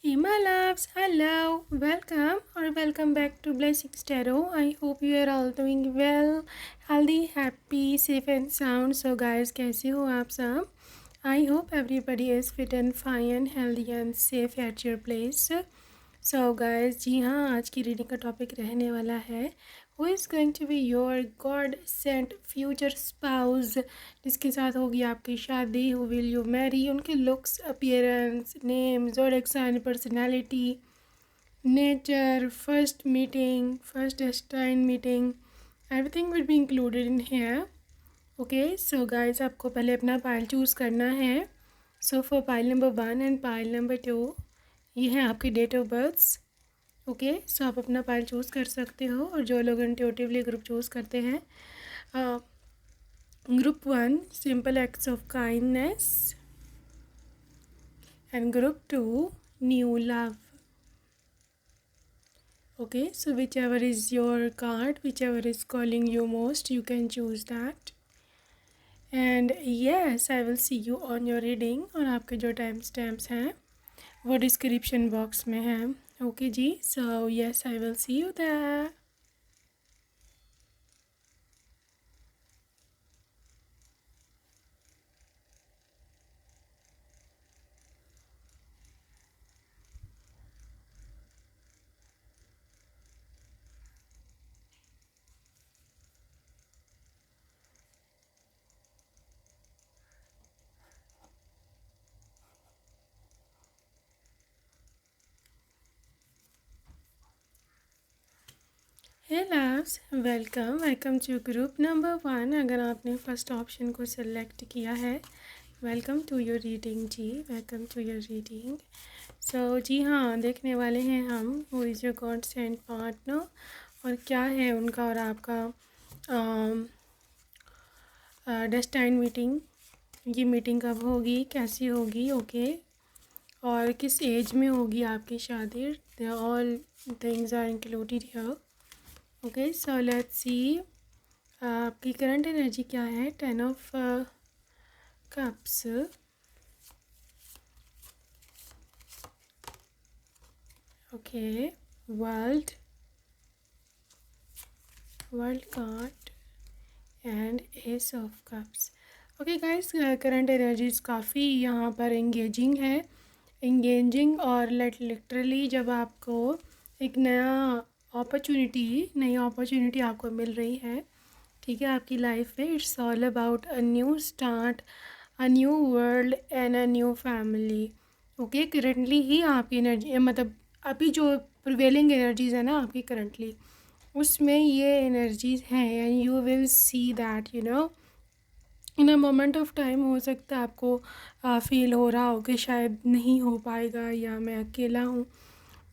Hey my loves, hello, welcome or welcome back to Blessings Tarot. I hope you are all doing well, healthy, happy, safe and sound. So guys, कैसे हो आप सब? I hope everybody is fit and fine, healthy and safe at your place. So guys, जी हाँ, आज की reading का topic रहने वाला है who is going to be your god sent future spouse, जिसके साथ होगी आपकी शादी, हु विल यू मैरी, उनके looks, appearance, name, zodiac sign, personality, nature, first meeting, first destine meeting, everything will be included in here. Okay so guys, आपको पहले अपना pile choose करना है. So for pile number 1 and pile number 2, ये है आपकी date of births. Okay so आप अपना पाइल चूज़ कर सकते हो. और जो लोग इंट्यूटिवली ग्रुप चूज़ करते हैं, group 1 simple acts of kindness and group 2 new love. Okay, so whichever is your card, whichever is calling you most, you can choose that. And yes, I will see you on your reading. और आपके जो time stamps हैं वो description box में हैं. Okay जी, so yes, I will see you there. Hey loves, welcome to group number 1. अगर आपने फर्स्ट ऑप्शन को सिलेक्ट किया है, वेलकम टू योर रीडिंग जी, welcome to your reading. So जी हाँ, देखने वाले हैं हम who is your god sent partner और क्या है उनका और आपका डेस्टाइन मीटिंग. ये मीटिंग कब होगी, कैसी होगी, ओके और किस एज में होगी आपकी शादी. They all things are included here. Okay so let's see आपकी करंट एनर्जी क्या है. 10 of cups, okay world card and ace of cups. Okay guys, current energies काफ़ी यहाँ पर एंगेजिंग और लिटरली जब आपको एक नई अपॉर्चुनिटी आपको मिल रही है, ठीक है, आपकी लाइफ में. It's all about a new start, a new world and a new family. Okay, currently ही आपकी एनर्जी, मतलब अभी जो प्रिवेलिंग एनर्जीज़ है ना आपकी करंटली, उसमें ये एनर्जीज हैं. And you will see that in a moment of time. हो सकता है आपको फील हो रहा हो कि शायद नहीं हो पाएगा या मैं अकेला हूँ,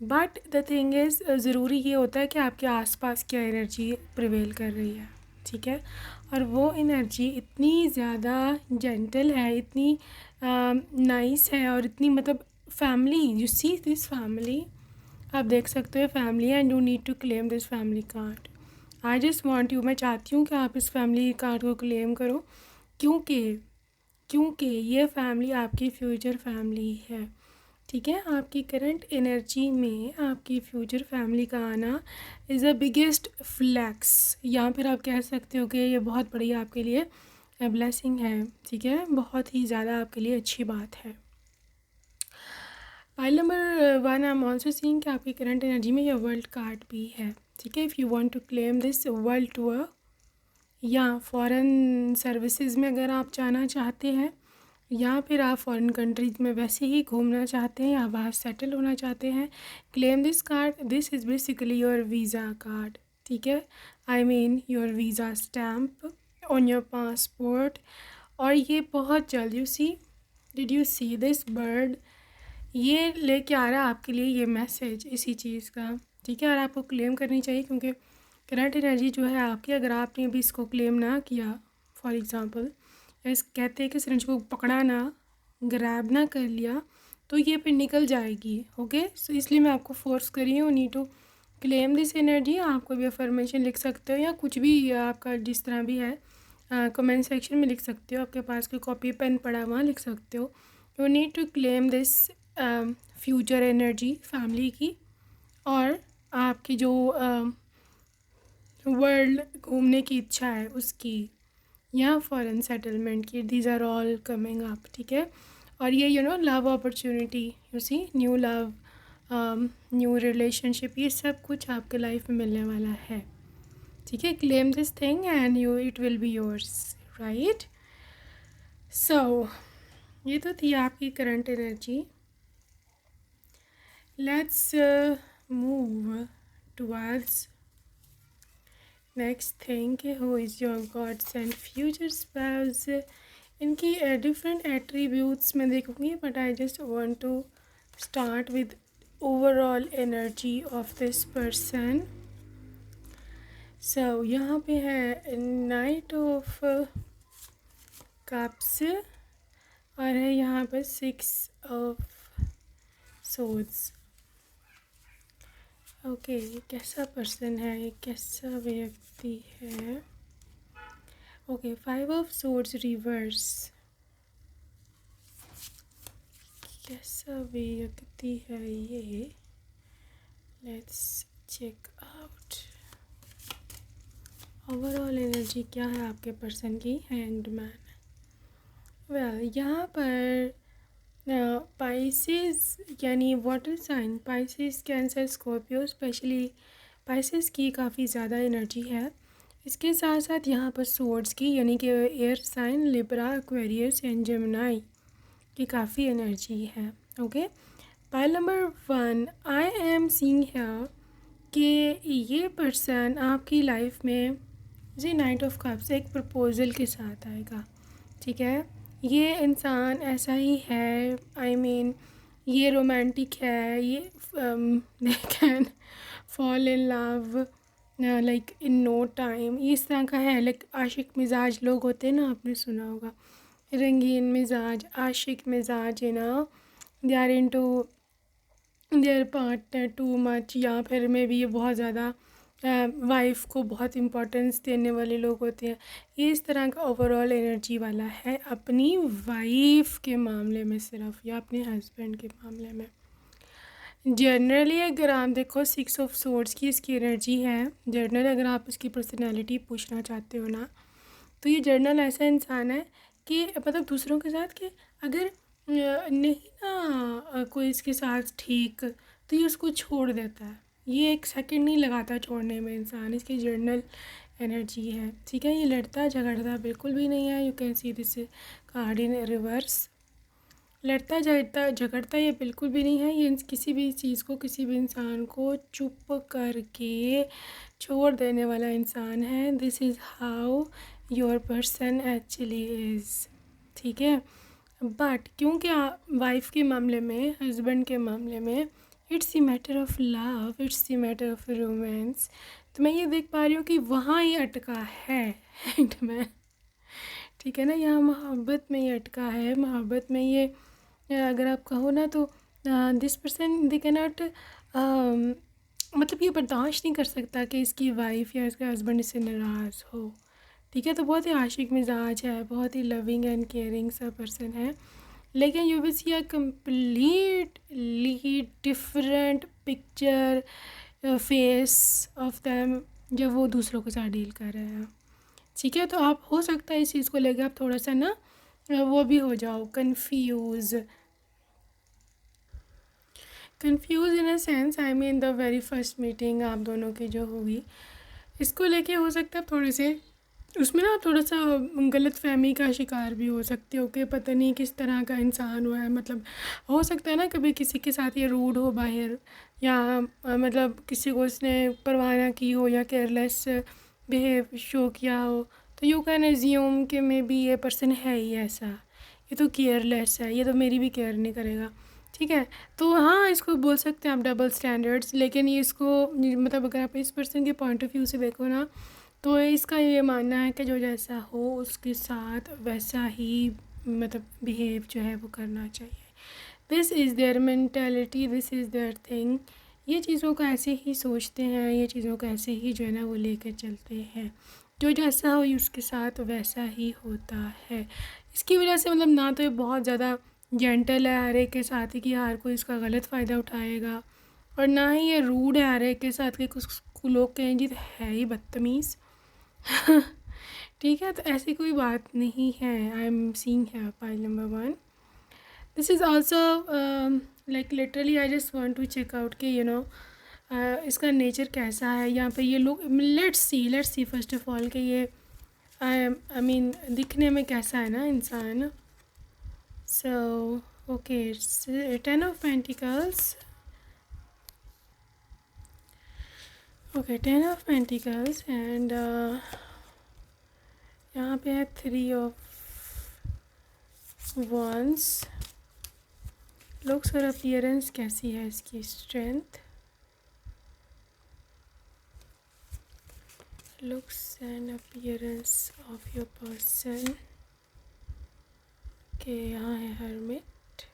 बट द थिंग इज़, ज़रूरी ये होता है कि आपके आसपास क्या एनर्जी प्रिवेल कर रही है, ठीक है. और वो एनर्जी इतनी ज़्यादा जेंटल है, इतनी नाइस है और इतनी मतलब family. You see this family, आप देख सकते हो family, and you need to claim this family card. I just want you, मैं चाहती हूँ कि आप इस फैमिली कार्ड को क्लेम करो, क्योंकि ये फैमिली आपकी फ्यूचर फैमिली है, ठीक है. आपकी करंट एनर्जी में आपकी फ्यूचर फैमिली का आना इज़ द बिगेस्ट फ्लैक्स, या फिर आप कह सकते हो कि ये बहुत बड़ी आपके लिए ब्लेसिंग है, ठीक है, बहुत ही ज़्यादा आपके लिए अच्छी बात है. Pile number 1, I am also seeing कि आपकी करंट एनर्जी में यह वर्ल्ड कार्ड भी है, ठीक है. If you want to claim this world tour या फॉरेन सर्विसेज में अगर आप जाना चाहते हैं, या फिर आप फॉरेन कंट्रीज में वैसे ही घूमना चाहते हैं या बाहर सेटल होना चाहते हैं, claim this card. This is basically your visa card, ठीक है. I mean your visa stamp on your passport. और ये बहुत जल्द, did you see this bird, ये लेके आ रहा है आपके लिए ये मैसेज इसी चीज़ का, ठीक है. और आपको क्लेम करनी चाहिए, क्योंकि करंट एनर्जी जो है आपकी, अगर आपने अभी इसको क्लेम ना किया, फॉर एग्ज़ाम्पल इस कहते हैं कि सिरिंज को पकड़ा ना, ग्रैब ना कर लिया, तो ये फिर निकल जाएगी. ओके सो इसलिए मैं आपको फोर्स कर रही हूँ, need to claim this energy. आपको भी अफर्मेशन लिख सकते हो या कुछ भी आपका जिस तरह भी है, कमेंट सेक्शन में लिख सकते हो. आपके पास कोई कॉपी पेन पड़ा वहाँ लिख सकते हो. You need to claim this future energy family की, और आपकी जो वर्ल्ड घूमने की इच्छा है उसकी, या फॉरेन सेटलमेंट की, these are all coming up, ठीक है। और ये love opportunity, you see new love, new relationship, ये सब कुछ आपके लाइफ में मिलने वाला है, ठीक है। Claim this thing and you it will be yours, right. So ये तो थी आपकी current energy. Let's move towards next thing, who is your god's and future spouse. इनकी डिफरेंट एट्रीब्यूट्स मैं देखूँगी, but I just want to start with overall energy of this person. So यहाँ पे है नाइट ऑफ कप्स और है यहाँ पर 6 ऑफ सोर्ड्स। ओके, कैसा पर्सन है, ये कैसा व्यक्ति है। ओके, 5 ऑफ सोर्ड्स रिवर्स, कैसा व्यक्ति है ये, let's check out. Overall energy क्या है आपके पर्सन की। Hanged man. वेल, यहाँ पर पाइसेस यानी water sign, Pisces, Cancer, Scorpio, specially Pisces की काफ़ी ज़्यादा एनर्जी है। इसके साथ साथ यहाँ पर सोर्ड्स की यानी कि air sign, Libra, Aquarius and Gemini की काफ़ी एनर्जी है। Okay, pile number 1, I am seeing here कि ये पर्सन आपकी लाइफ में जी नाइट ऑफ कप्स एक प्रपोज़ल के साथ आएगा, ठीक है। ये इंसान ऐसा ही है, आई मीन ये रोमांटिक है, ये they can fall in love like in no time, इस तरह का है। लाइक आशिक मिजाज लोग होते हैं ना, आपने सुना होगा, रंगीन मिजाज, आशिक मिजाज, they are into their partner too much, या फिर में भी ये बहुत ज़्यादा वाइफ को बहुत इम्पोर्टेंस देने वाले लोग होते हैं। ये इस तरह का ओवरऑल एनर्जी वाला है अपनी वाइफ के मामले में सिर्फ, या अपने हस्बैंड के मामले में। जनरली अगर आप देखो 6 ऑफ सोर्ड्स की इसकी एनर्जी है। जनरल अगर आप इसकी पर्सनैलिटी पूछना चाहते हो ना, तो ये जर्नल ऐसा इंसान है कि मतलब दूसरों के साथ कि अगर नहीं ना कोई इसके साथ ठीक, तो ये उसको छोड़ देता है। ये एक सेकंड नहीं लगाता छोड़ने में इंसान, इसकी जर्नल एनर्जी है, ठीक है। ये लड़ता झगड़ता बिल्कुल भी नहीं है। You can see this card in reverse. लड़ता झगड़ता ये बिल्कुल भी नहीं है। ये किसी भी चीज़ को, किसी भी इंसान को चुप करके छोड़ देने वाला इंसान है। This is how your person actually is, ठीक है। बट क्योंकि वाइफ के मामले में, हस्बैंड के मामले में it's the matter of love, it's the matter of romance, तो मैं ये देख पा रही हूँ कि वहाँ ये अटका है हैंग्ड मैन, ठीक है ना। यहाँ मोहब्बत में ये अटका है, मोहब्बत में ये अगर आप कहो ना तो this person they can not, मतलब ये बर्दाश्त नहीं कर सकता कि इसकी वाइफ या इसका हस्बैंड इससे नाराज़ हो, ठीक है। तो बहुत ही आशिक मिजाज है, बहुत ही लविंग एंड केयरिंग सा पर्सन है। लेकिन you will see a completely different picture face of them जब वो दूसरों के साथ डील कर रहे हैं, ठीक है। तो आप हो सकता है इस चीज़ को लेकर आप थोड़ा सा ना वो भी हो जाओ confuse in a sense, I mean the very first meeting आप दोनों की जो होगी, इसको लेके हो सकता है थोड़े से उसमें ना थोड़ा सा गलत फहमी का शिकार भी हो सकते हो कि पता नहीं किस तरह का इंसान हुआ है। मतलब हो सकता है ना कभी किसी के साथ ये रूड हो बाहर, या मतलब किसी को उसने परवाह ना की हो या केयरलेस बिहेव शो किया हो, तो यू कैन एज्यूम कि मे बी ये पर्सन है ही ऐसा, ये तो केयरलेस है, ये तो मेरी भी केयर नहीं करेगा, ठीक है। तो हाँ, इसको बोल सकते हैं आप डबल स्टैंडर्ड्स। लेकिन ये इसको मतलब अगर आप इस पर्सन के पॉइंट ऑफ व्यू से देखो ना, तो इसका ये मानना है कि जो जैसा हो उसके साथ वैसा ही मतलब बिहेव जो है वो करना चाहिए। This is their mentality, this is their thing. ये चीज़ों को ऐसे ही सोचते हैं, ये चीज़ों को ऐसे ही जो है ना वो लेकर चलते हैं। जो जैसा हो उसके साथ वैसा ही होता है। इसकी वजह से मतलब ना तो ये बहुत ज़्यादा जेंटल है हर एक के साथ ही कि हर कोई इसका गलत फ़ायदा उठाएगा, और ना ही ये रूड है हर एक के साथ कि कुछ लोग कहें जी है ही बदतमीज़। ठीक है, तो ऐसी कोई बात नहीं है। आई एम सीइंग है pile number 1। This is also like literally I just want to check out कि इसका नेचर कैसा है। यहाँ पे ये लोग let's see first of all कि ये आई मीन दिखने में कैसा है ना इंसान। So okay, 10 of pentacles. Okay, 10 of pentacles and यहाँ पे है 3 ऑफ wands। लुक्स और अपीयरेंस कैसी है इसकी, strength, looks and appearance of your person। के यहाँ है hermit।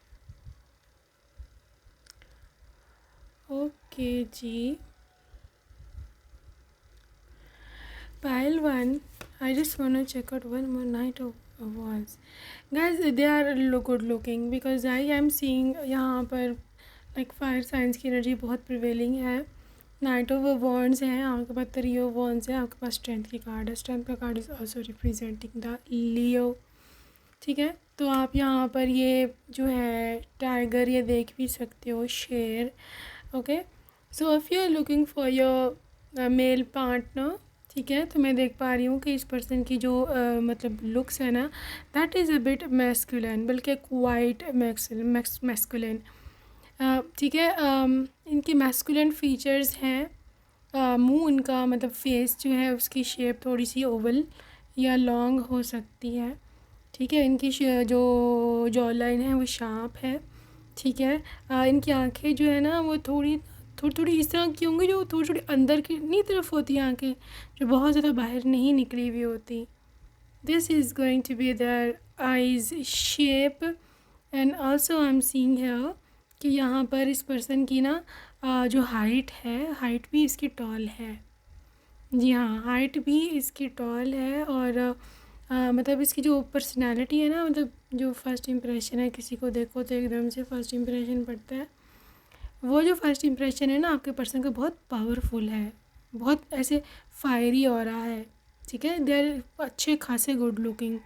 ओके जी, pile 1, I just want to check out one more Knight of Wands। guys they are good looking because I am seeing यहाँ पर like fire signs की energy बहुत prevailing है। Knight of wands हैं, आपके पास 3 of wands है, आपके पास स्ट्रेंथ की कार्ड है। स्ट्रेंथ का card is also representing the Leo. ठीक है, तो आप यहाँ पर ये जो है टाइगर ये देख भी सकते हो, शेर। Okay, so if you are looking for your male partner, ठीक है, तो मैं देख पा रही हूँ कि इस पर्सन की जो मतलब लुक्स है ना, that is a bit masculine, बल्कि क्वाइट मैस्कुलिन। ठीक है, इनकी मैस्कुलिन फीचर्स हैं। मुंह इनका मतलब फेस जो है उसकी शेप थोड़ी सी ओवल या लॉन्ग हो सकती है। ठीक है, इनकी जो जॉ लाइन है वो शार्प है। ठीक है, इनकी आंखें जो है ना वो थोड़ी इस तरह की होंगी जो थोड़ी अंदर की नहीं तरफ होती है आंखें, जो बहुत ज़्यादा बाहर नहीं निकली हुई होती। This is going to be their eyes shape. And also I am seeing here कि यहाँ पर इस पर्सन की ना जो हाइट है, हाइट भी इसकी टॉल है। जी हाँ, हाइट भी इसकी टॉल है। और मतलब इसकी जो पर्सनालिटी है ना, मतलब जो फर्स्ट इम्प्रेशन है, किसी को देखो तो एकदम से फर्स्ट इम्प्रेशन पड़ता है। वो जो फर्स्ट इम्प्रेशन है ना आपके पर्सन का बहुत पावरफुल है, बहुत ऐसे फायरी ऑरा है। ठीक है, दे आर अच्छे खासे गुड लुकिंग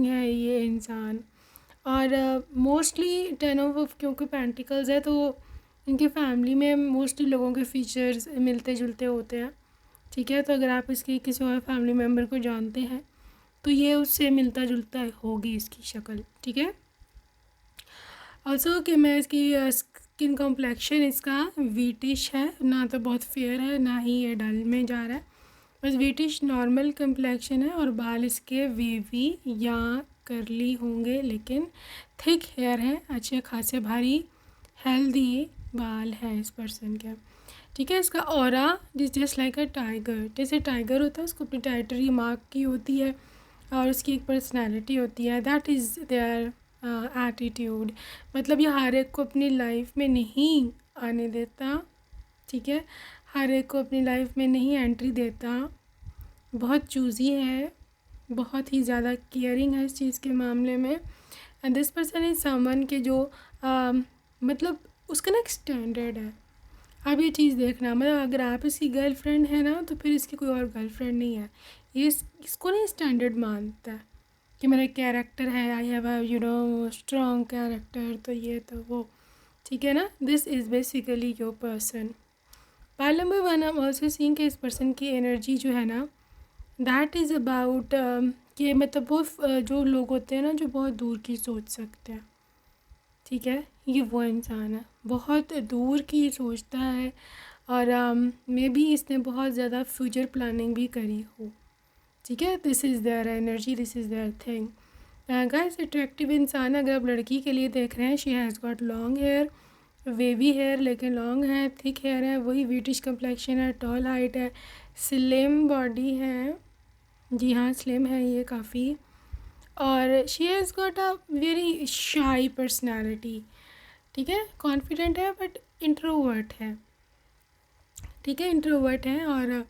है ये इंसान। और मोस्टली 10 ऑफ क्योंकि पेंटिकल्स है तो इनके फैमिली में मोस्टली लोगों के फीचर्स मिलते जुलते होते हैं। ठीक है, तो अगर आप इसकी किसी और फैमिली मेम्बर को जानते हैं तो ये उससे मिलता जुलता होगी इसकी शक्ल। ठीक है, ऑल्सो कि मैं इसकी स्किन कॉम्प्लेक्शन इसका वीटिश है, ना तो बहुत फेयर है ना ही ये डल में जा रहा है, बस वीटिश नॉर्मल कम्प्लेक्शन है। और बाल इसके वेवी या करली होंगे, लेकिन थिक हेयर है, अच्छे खासे भारी हेल्दी बाल है इस पर्सन के। ठीक है, इसका aura just like a tiger, जैसे टाइगर होता है उसको अपनी टेरिटरी मार्क की होती है और उसकी एक पर्सनैलिटी होती है। That is their attitude. मतलब ये हर एक को अपनी लाइफ में नहीं आने देता। ठीक है, हर एक को अपनी लाइफ में नहीं एंट्री देता, बहुत चूज़ी है, बहुत ही ज़्यादा केयरिंग है इस चीज़ के मामले में। And this person is someone के जो मतलब उसका ना एक स्टैंडर्ड है। आप ये चीज़ देखना, मतलब अगर आप इसकी गर्लफ्रेंड है ना तो फिर इसकी कोई और गर्लफ्रेंड नहीं है। ये इसको नहीं स्टैंडर्ड मानता है कि मेरा कैरेक्टर है, I have a strong character, तो ये तो वो। ठीक है ना, this is basically your person. Pile number 1 I am also seeing कि इस पर्सन की एनर्जी जो है ना दैट इज़ अबाउट कि मतलब वो जो लोग होते हैं ना जो बहुत दूर की सोच सकते हैं। ठीक है, ये वो इंसान है, बहुत दूर की सोचता है और मे बी इसने बहुत ज़्यादा फ्यूचर प्लानिंग भी करी हो। ठीक है, this is their energy, this is their thing. Guys attractive इंसान अगर आप लड़की के लिए देख रहे हैं, she has got long hair, wavy hair लेकिन लॉन्ग है, थिक हेयर है, वही ब्रिटिश कम्प्लेक्शन है, टॉल हाइट है, स्लिम बॉडी है। जी हाँ, स्लिम है ये काफ़ी। और she has got a very shy personality. ठीक है, कॉन्फिडेंट है बट इंट्रोवर्ट है। ठीक है, इंट्रोवर्ट है। और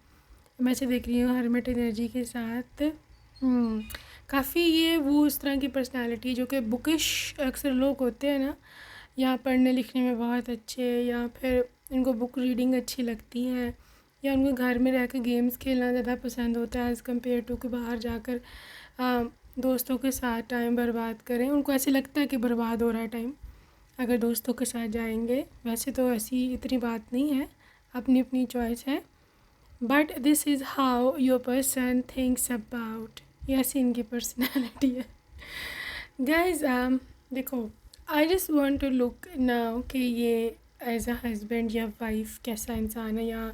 मैं से देख रही हूँ हर्मिट एनर्जी के साथ। काफ़ी ये वो उस तरह की पर्सनालिटी जो कि बुकिश अक्सर लोग होते हैं ना, या पढ़ने लिखने में बहुत अच्छे, या फिर इनको बुक रीडिंग अच्छी लगती है, या उनको घर में रह कर गेम्स खेलना ज़्यादा पसंद होता है एज़ कम्पेयर टू कि बाहर जाकर दोस्तों के साथ टाइम बर्बाद करें। उनको ऐसे लगता है कि बर्बाद हो रहा है टाइम अगर दोस्तों के साथ जाएंगे। वैसे तो ऐसी इतनी बात नहीं है, अपनी अपनी चॉइस है, but this is how your person thinks about, ये ऐसी इनकी पर्सनैलिटी है गाइज। देखो, I just want to look now कि ये एज अ हस्बैंड या वाइफ कैसा इंसान है, या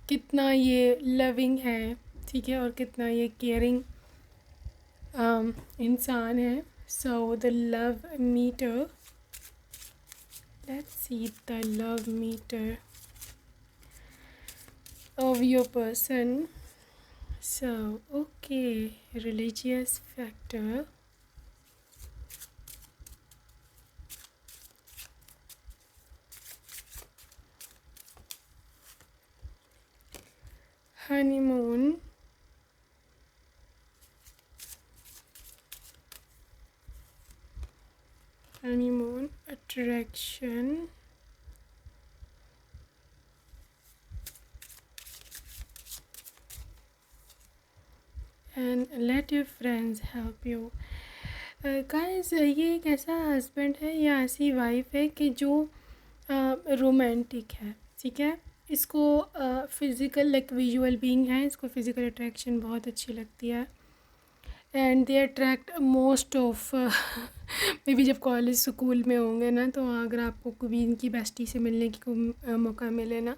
कितना ये लविंग है, ठीक है, और कितना ये केयरिंग इंसान है। So the love meter, let's see the love meter of your person. So okay, religious factor, honeymoon, attraction, and let your friends help you. Guys, ये एक ऐसा हस्बैंड है या ऐसी वाइफ है कि जो रोमांटिक है, ठीक है। इसको फ़िज़िकल लाइक विजुअल बीइंग है, इसको फ़िज़िकल अट्रैक्शन बहुत अच्छी लगती है, and they attract most of may be जब कॉलेज स्कूल में होंगे ना, तो अगर आपको कभी इनकी बेस्टी से मिलने की मौका मिले ना,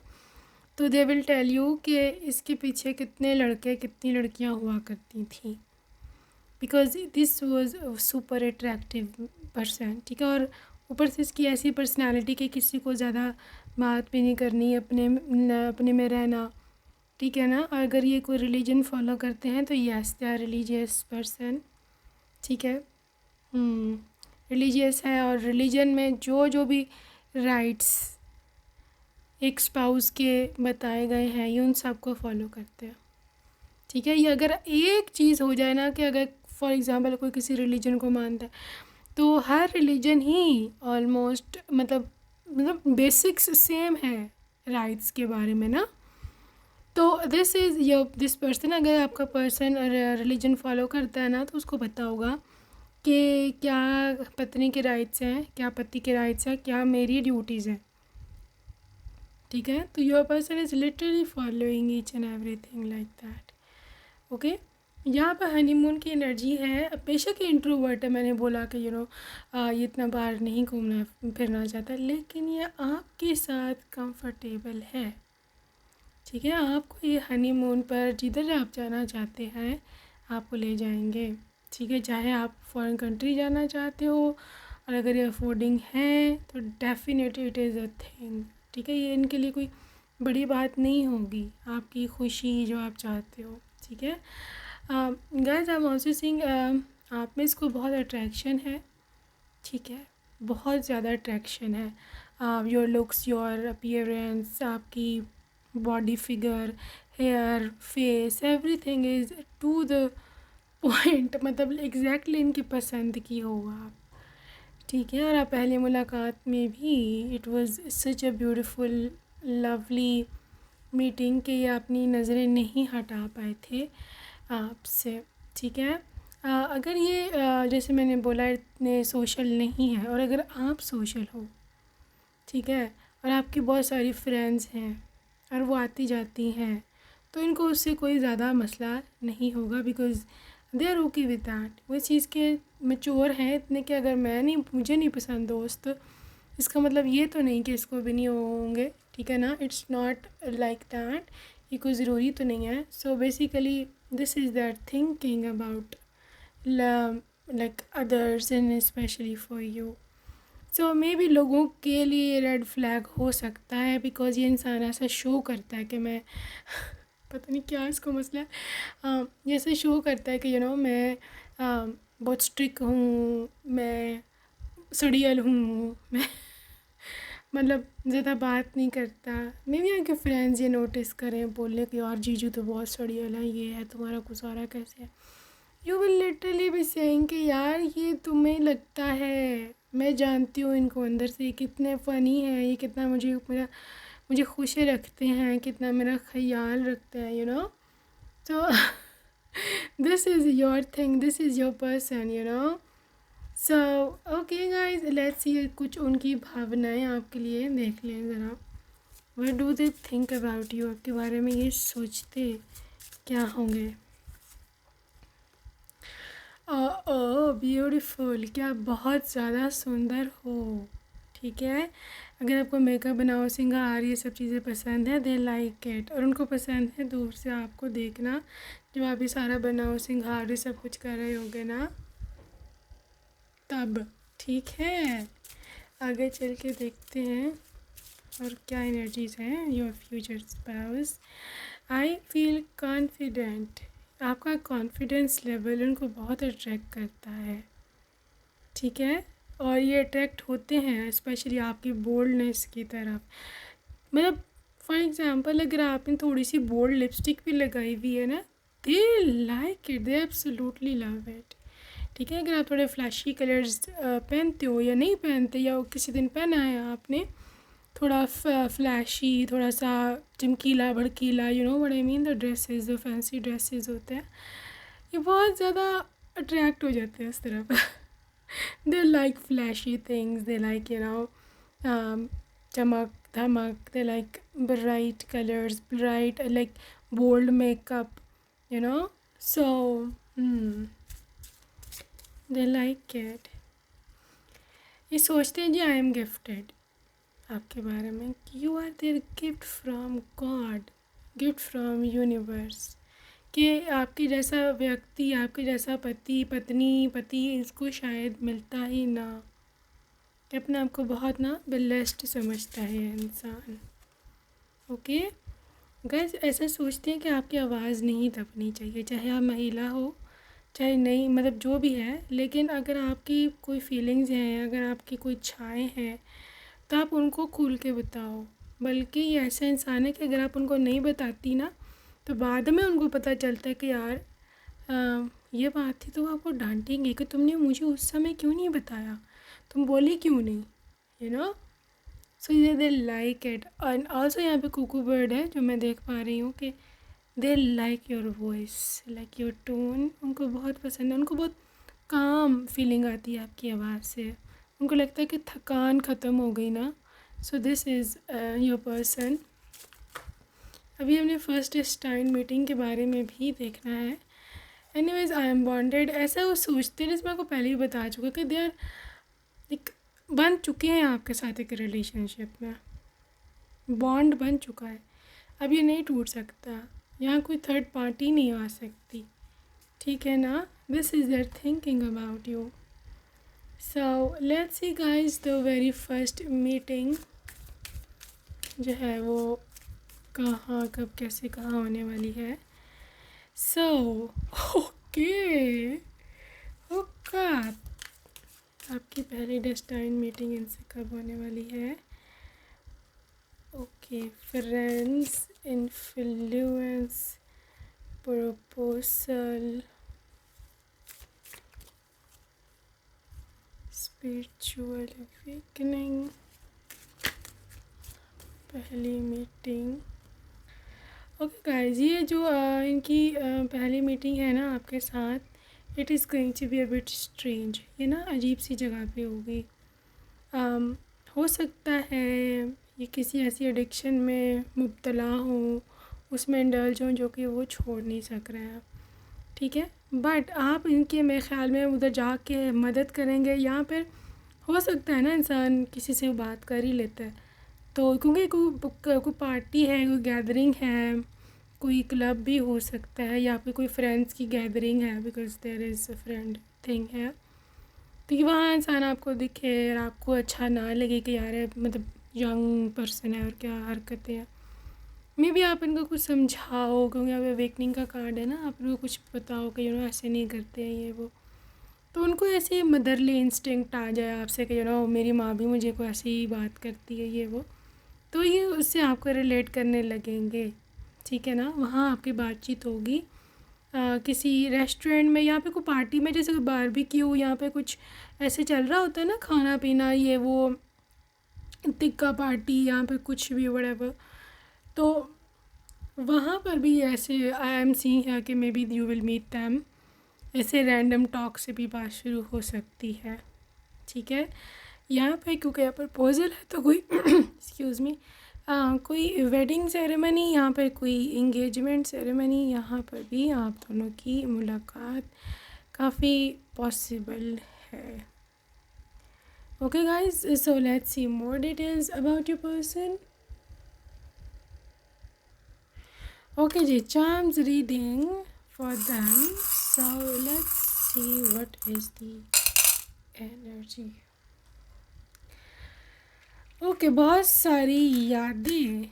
तो दे विल टेल यू कि इसके पीछे कितने लड़के कितनी लड़कियां हुआ करती थी, because this was super attractive person, ठीक है। और ऊपर से इसकी ऐसी पर्सनालिटी कि किसी को ज़्यादा बात भी नहीं करनी, अपने में रहना, ठीक है ना। और अगर ये कोई रिलीजन फॉलो करते हैं तो yes, they are religious person, ठीक है। रिलीजियस है, और रिलीजन में जो भी राइट्स एक स्पाउस के बताए गए हैं, ये उन सब को फॉलो करते हैं, ठीक है। ये अगर एक चीज़ हो जाए ना कि अगर फॉर एग्ज़ाम्पल कोई किसी रिलीजन को मानता है, तो हर रिलीजन ही ऑलमोस्ट मतलब बेसिक्स सेम है राइट्स के बारे में ना। तो दिस पर्सन, अगर आपका पर्सन रिलीजन फॉलो करता है ना, तो उसको पता होगा कि क्या पत्नी के राइट्स हैं, क्या पति के राइट्स हैं, क्या मेरी ड्यूटीज़ हैं, ठीक है। तो your person is literally following each and everything like that, okay. यहाँ पर हनीमून की एनर्जी है, बेशक ये इंट्रोवर्ट है, मैंने बोला कि ये इतना बाहर नहीं घूमना फिरना चाहता, लेकिन ये आपके साथ कंफर्टेबल है, ठीक है। आपको ये हनीमून पर जिधर आप जाना चाहते हैं आपको ले जाएंगे, ठीक है। चाहे आप फॉरेन कंट्री जाना चाहते हो, और अगर ये अफोर्डिंग है तो definitely it is a thing, ठीक है। ये इनके लिए कोई बड़ी बात नहीं होगी, आपकी खुशी जो आप चाहते हो, ठीक है। Guys, I am also seeing आप में इसको बहुत अट्रैक्शन है, ठीक है, बहुत ज़्यादा अट्रैक्शन है। योर लुक्स, योर अपीयरेंस, आपकी body figure, hair, face, everything is to the point, मतलब एग्जैक्टली इनकी पसंद की हो आप, ठीक है। और आप पहली मुलाकात में भी it was such a beautiful lovely meeting कि ये अपनी नज़रें नहीं हटा पाए थे आपसे, ठीक है। अगर ये जैसे मैंने बोला इतने सोशल नहीं है, और अगर आप सोशल हो, ठीक है, और आपकी बहुत सारी फ्रेंड्स हैं और वो आती जाती हैं, तो इनको उससे कोई ज़्यादा मसला नहीं होगा, because they are okay with that. वो इस चीज़ के मैच्योर हैं इतने कि अगर मुझे नहीं पसंद दोस्त, तो इसका मतलब ये तो नहीं कि इसको भी नहीं होंगे, ठीक है ना। इट्स नॉट लाइक दैट, ये कोई ज़रूरी तो नहीं है। So basically this is that thinking about like others and specially for you. So may be लोगों के लिए रेड फ्लैग हो सकता है, बिकॉज़ ये इंसान ऐसा शो करता है कि मैं पता नहीं क्या इसको मसला है, ये ऐसे शो करता है कि मैं बहुत स्ट्रिक्ट हूँ, मैं सड़ियल हूँ, मैं मतलब ज़्यादा बात नहीं करता। मे बी आपके फ्रेंड्स ये नोटिस करें, बोले कि यार जीजू तो बहुत सड़ियल है, ये है तुम्हारा गुजारा कैसे है, you will literally be saying कि यार ये तुम्हें लगता है, मैं जानती हूँ इनको अंदर से, ये कितने फ़नी हैं, ये कितना मुझे खुश रखते हैं, कितना मेरा ख्याल रखते हैं, तो this is your thing, this is your person, so okay guys, let's सी कुछ उनकी भावनाएं आपके लिए देख लें ज़रा। What do they think about you, आपके बारे में ये सोचते क्या होंगे। ओह ब्यूटीफुल, क्या बहुत ज़्यादा सुंदर हो। ठीक है, अगर आपको मेकअप बनाओ, सिंगार, ये सब चीज़ें पसंद है, दे लाइक इट, और उनको पसंद है दूर से आपको देखना जब आप ये सारा बनाओ, सिंगार, ये सब कुछ कर रहे होगे ना तब। ठीक है, आगे चल के देखते हैं और क्या एनर्जीज हैं your future spouse. I feel confident, आपका कॉन्फिडेंस लेवल उनको बहुत अट्रैक्ट करता है। ठीक है, और ये अट्रैक्ट होते हैं स्पेशली आपकी बोल्डनेस की तरफ। मतलब फॉर एग्ज़ाम्पल, अगर आपने थोड़ी सी बोल्ड लिपस्टिक भी लगाई हुई है ना, दे like it, they absolutely love it. ठीक है, अगर आप थोड़े फ्लैशी कलर्स पहनते हो या नहीं पहनते, या किसी दिन पहना है आपने थोड़ा फ्लैशी, थोड़ा सा चमकीला भड़कीला, you know what I mean, the dresses, जो फैंसी ड्रेसेस होते हैं, ये बहुत ज़्यादा अट्रैक्ट हो जाते हैं इस तरफ। They like flashy things, they like चमक धमक, they like bright colours, bright like bold makeup, so they like it. ये सोचते हैं जी आई एम गिफ्टेड आपके बारे में, कि you are their gift from god, gift from universe, कि आपके जैसा व्यक्ति, आपके जैसा पति इसको शायद मिलता ही ना, कि अपने आप को बहुत ना ब्लेस्ड समझता है इंसान। ओके गाइस, ऐसा सोचते हैं कि आपकी आवाज़ नहीं दबनी चाहिए, चाहे आप महिला हो चाहे नहीं, मतलब जो भी है, लेकिन अगर आपकी कोई फीलिंग्स हैं, अगर आपकी कोई इच्छाएँ हैं, तो आप उनको खुल के बताओ। बल्कि ये ऐसा इंसान है कि अगर आप उनको नहीं बताती ना, तो बाद में उनको पता चलता है कि यार ये बात थी, तो वो आपको डांटेंगे कि तुमने मुझे उस समय क्यों नहीं बताया, तुम बोली क्यों नहीं, so they like it. And also यहाँ पे कुकू बर्ड है जो मैं देख पा रही हूँ कि they like your voice, like your tone, उनको बहुत पसंद है, उनको बहुत काम फीलिंग आती है आपकी आवाज़ से, उनको लगता है कि थकान ख़त्म हो गई ना। सो दिस इज़ योर पर्सन। अभी हमने फर्स्ट स्टाइन मीटिंग के बारे में भी देखना है। एनीवेज, आई एम बॉन्डेड, ऐसा वो सोचते हैं, जिसमें आपको पहले ही बता चुका कि दे आर एक बन चुके हैं आपके साथ एक रिलेशनशिप में, बॉन्ड बन चुका है, अब ये नहीं टूट सकता, यहाँ कोई थर्ड पार्टी नहीं आ सकती। ठीक है ना, this is there thinking about you. So let's see guys, the very first meeting जो है वो कहाँ, कब, कैसे, कहाँ होने वाली है। सो ओके ओके, आपकी पहली डेस्टाइन मीटिंग इनसे कब होने वाली है। Okay, friends, influence, proposal, spiritual awakening, पहली मीटिंग। ओके गाइस, ये जो इनकी पहली मीटिंग है ना आपके साथ, it is going to be a bit strange, ये ना अजीब सी जगह पे होगी। हो सकता है ये किसी ऐसी एडिक्शन में मुब्तला हो, उसमें इंडल्ज हों जो कि वो छोड़ नहीं सक रहे हैं। ठीक है, बट आप इनके मेरे ख्याल में उधर जाके मदद करेंगे, या फिर हो सकता है ना इंसान किसी से बात कर ही लेता है, तो क्योंकि कोई पार्टी है, कोई गैदरिंग है, कोई क्लब भी हो सकता है, या फिर कोई फ्रेंड्स की गैदरिंग है, because there is a friend thing है, तो कि वहाँ इंसान आपको दिखे और आपको अच्छा ना लगे कि यार मतलब यंग पर्सन है और क्या हरकतें हैं। मे बी आप इनको कुछ समझाओ, क्योंकि अब अवेकनिंग का कार्ड है ना, आप इनको कुछ बताओ कि ऐसे नहीं करते हैं ये वो, तो उनको ऐसे मदरली इंस्टिंक्ट आ जाए आपसे कि मेरी माँ भी मुझे को ऐसी ही बात करती है ये वो, तो ये उससे आपको रिलेट करने लगेंगे। ठीक है ना, वहाँ आपकी बातचीत होगी किसी रेस्टोरेंट में, यहाँ पे कोई पार्टी में, जैसे बारबेक्यू, यहाँ पे कुछ ऐसे चल रहा होता है ना, खाना पीना, ये वो टिक्का पार्टी, यहाँ पे कुछ भी व्हाटएवर, तो वहाँ पर भी ऐसे आई एम सीइंग है कि maybe you will meet them, ऐसे रैंडम टॉक से भी बात शुरू हो सकती है। ठीक है, यहाँ पे क्योंकि यहाँ प्रपोजल है तो कोई एक्सक्यूज़ मी, कोई वेडिंग सेरेमनी, यहाँ पर कोई इंगेजमेंट सेरेमनी, यहाँ पर भी आप दोनों की मुलाकात काफ़ी पॉसिबल है। Okay guys, so let's see more details about your person. Okay जी, charms reading for them, so let's see what is the energy. Okay, बहुत सारी यादें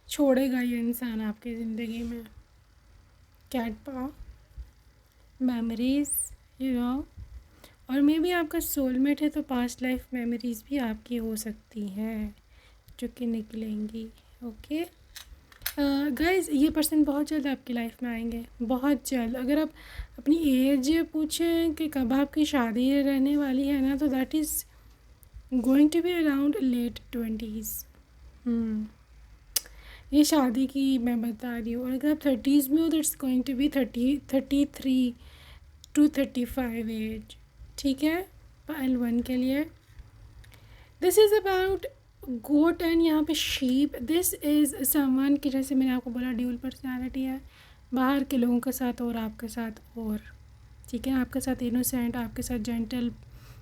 छोड़ेगा ये इंसान आपकी ज़िंदगी में, cat paw, memories, you know, और मे बी आपका सोलमेट है तो पास्ट लाइफ मेमोरीज़ भी आपकी हो सकती हैं जो कि निकलेंगी। ओके गाइस, ये पर्सन बहुत जल्द आपकी लाइफ में आएंगे, बहुत जल्द। अगर आप अपनी एज पूछें कि कब आपकी शादी रहने वाली है ना, तो that is going to be around late 20s। ये शादी की मैं बता रही हूँ। और अगर आप 30s में हो तो it's going to be 33 to 35 age. ठीक है, पाइल 1 के लिए this is about goat and यहाँ पे शीप। दिस इज़ समवन की, जैसे मैंने आपको बोला, ड्यूल पर्सनालिटी है, बाहर के लोगों के साथ और आपके साथ और। ठीक है, आपके साथ इनोसेंट, आपके साथ जेंटल,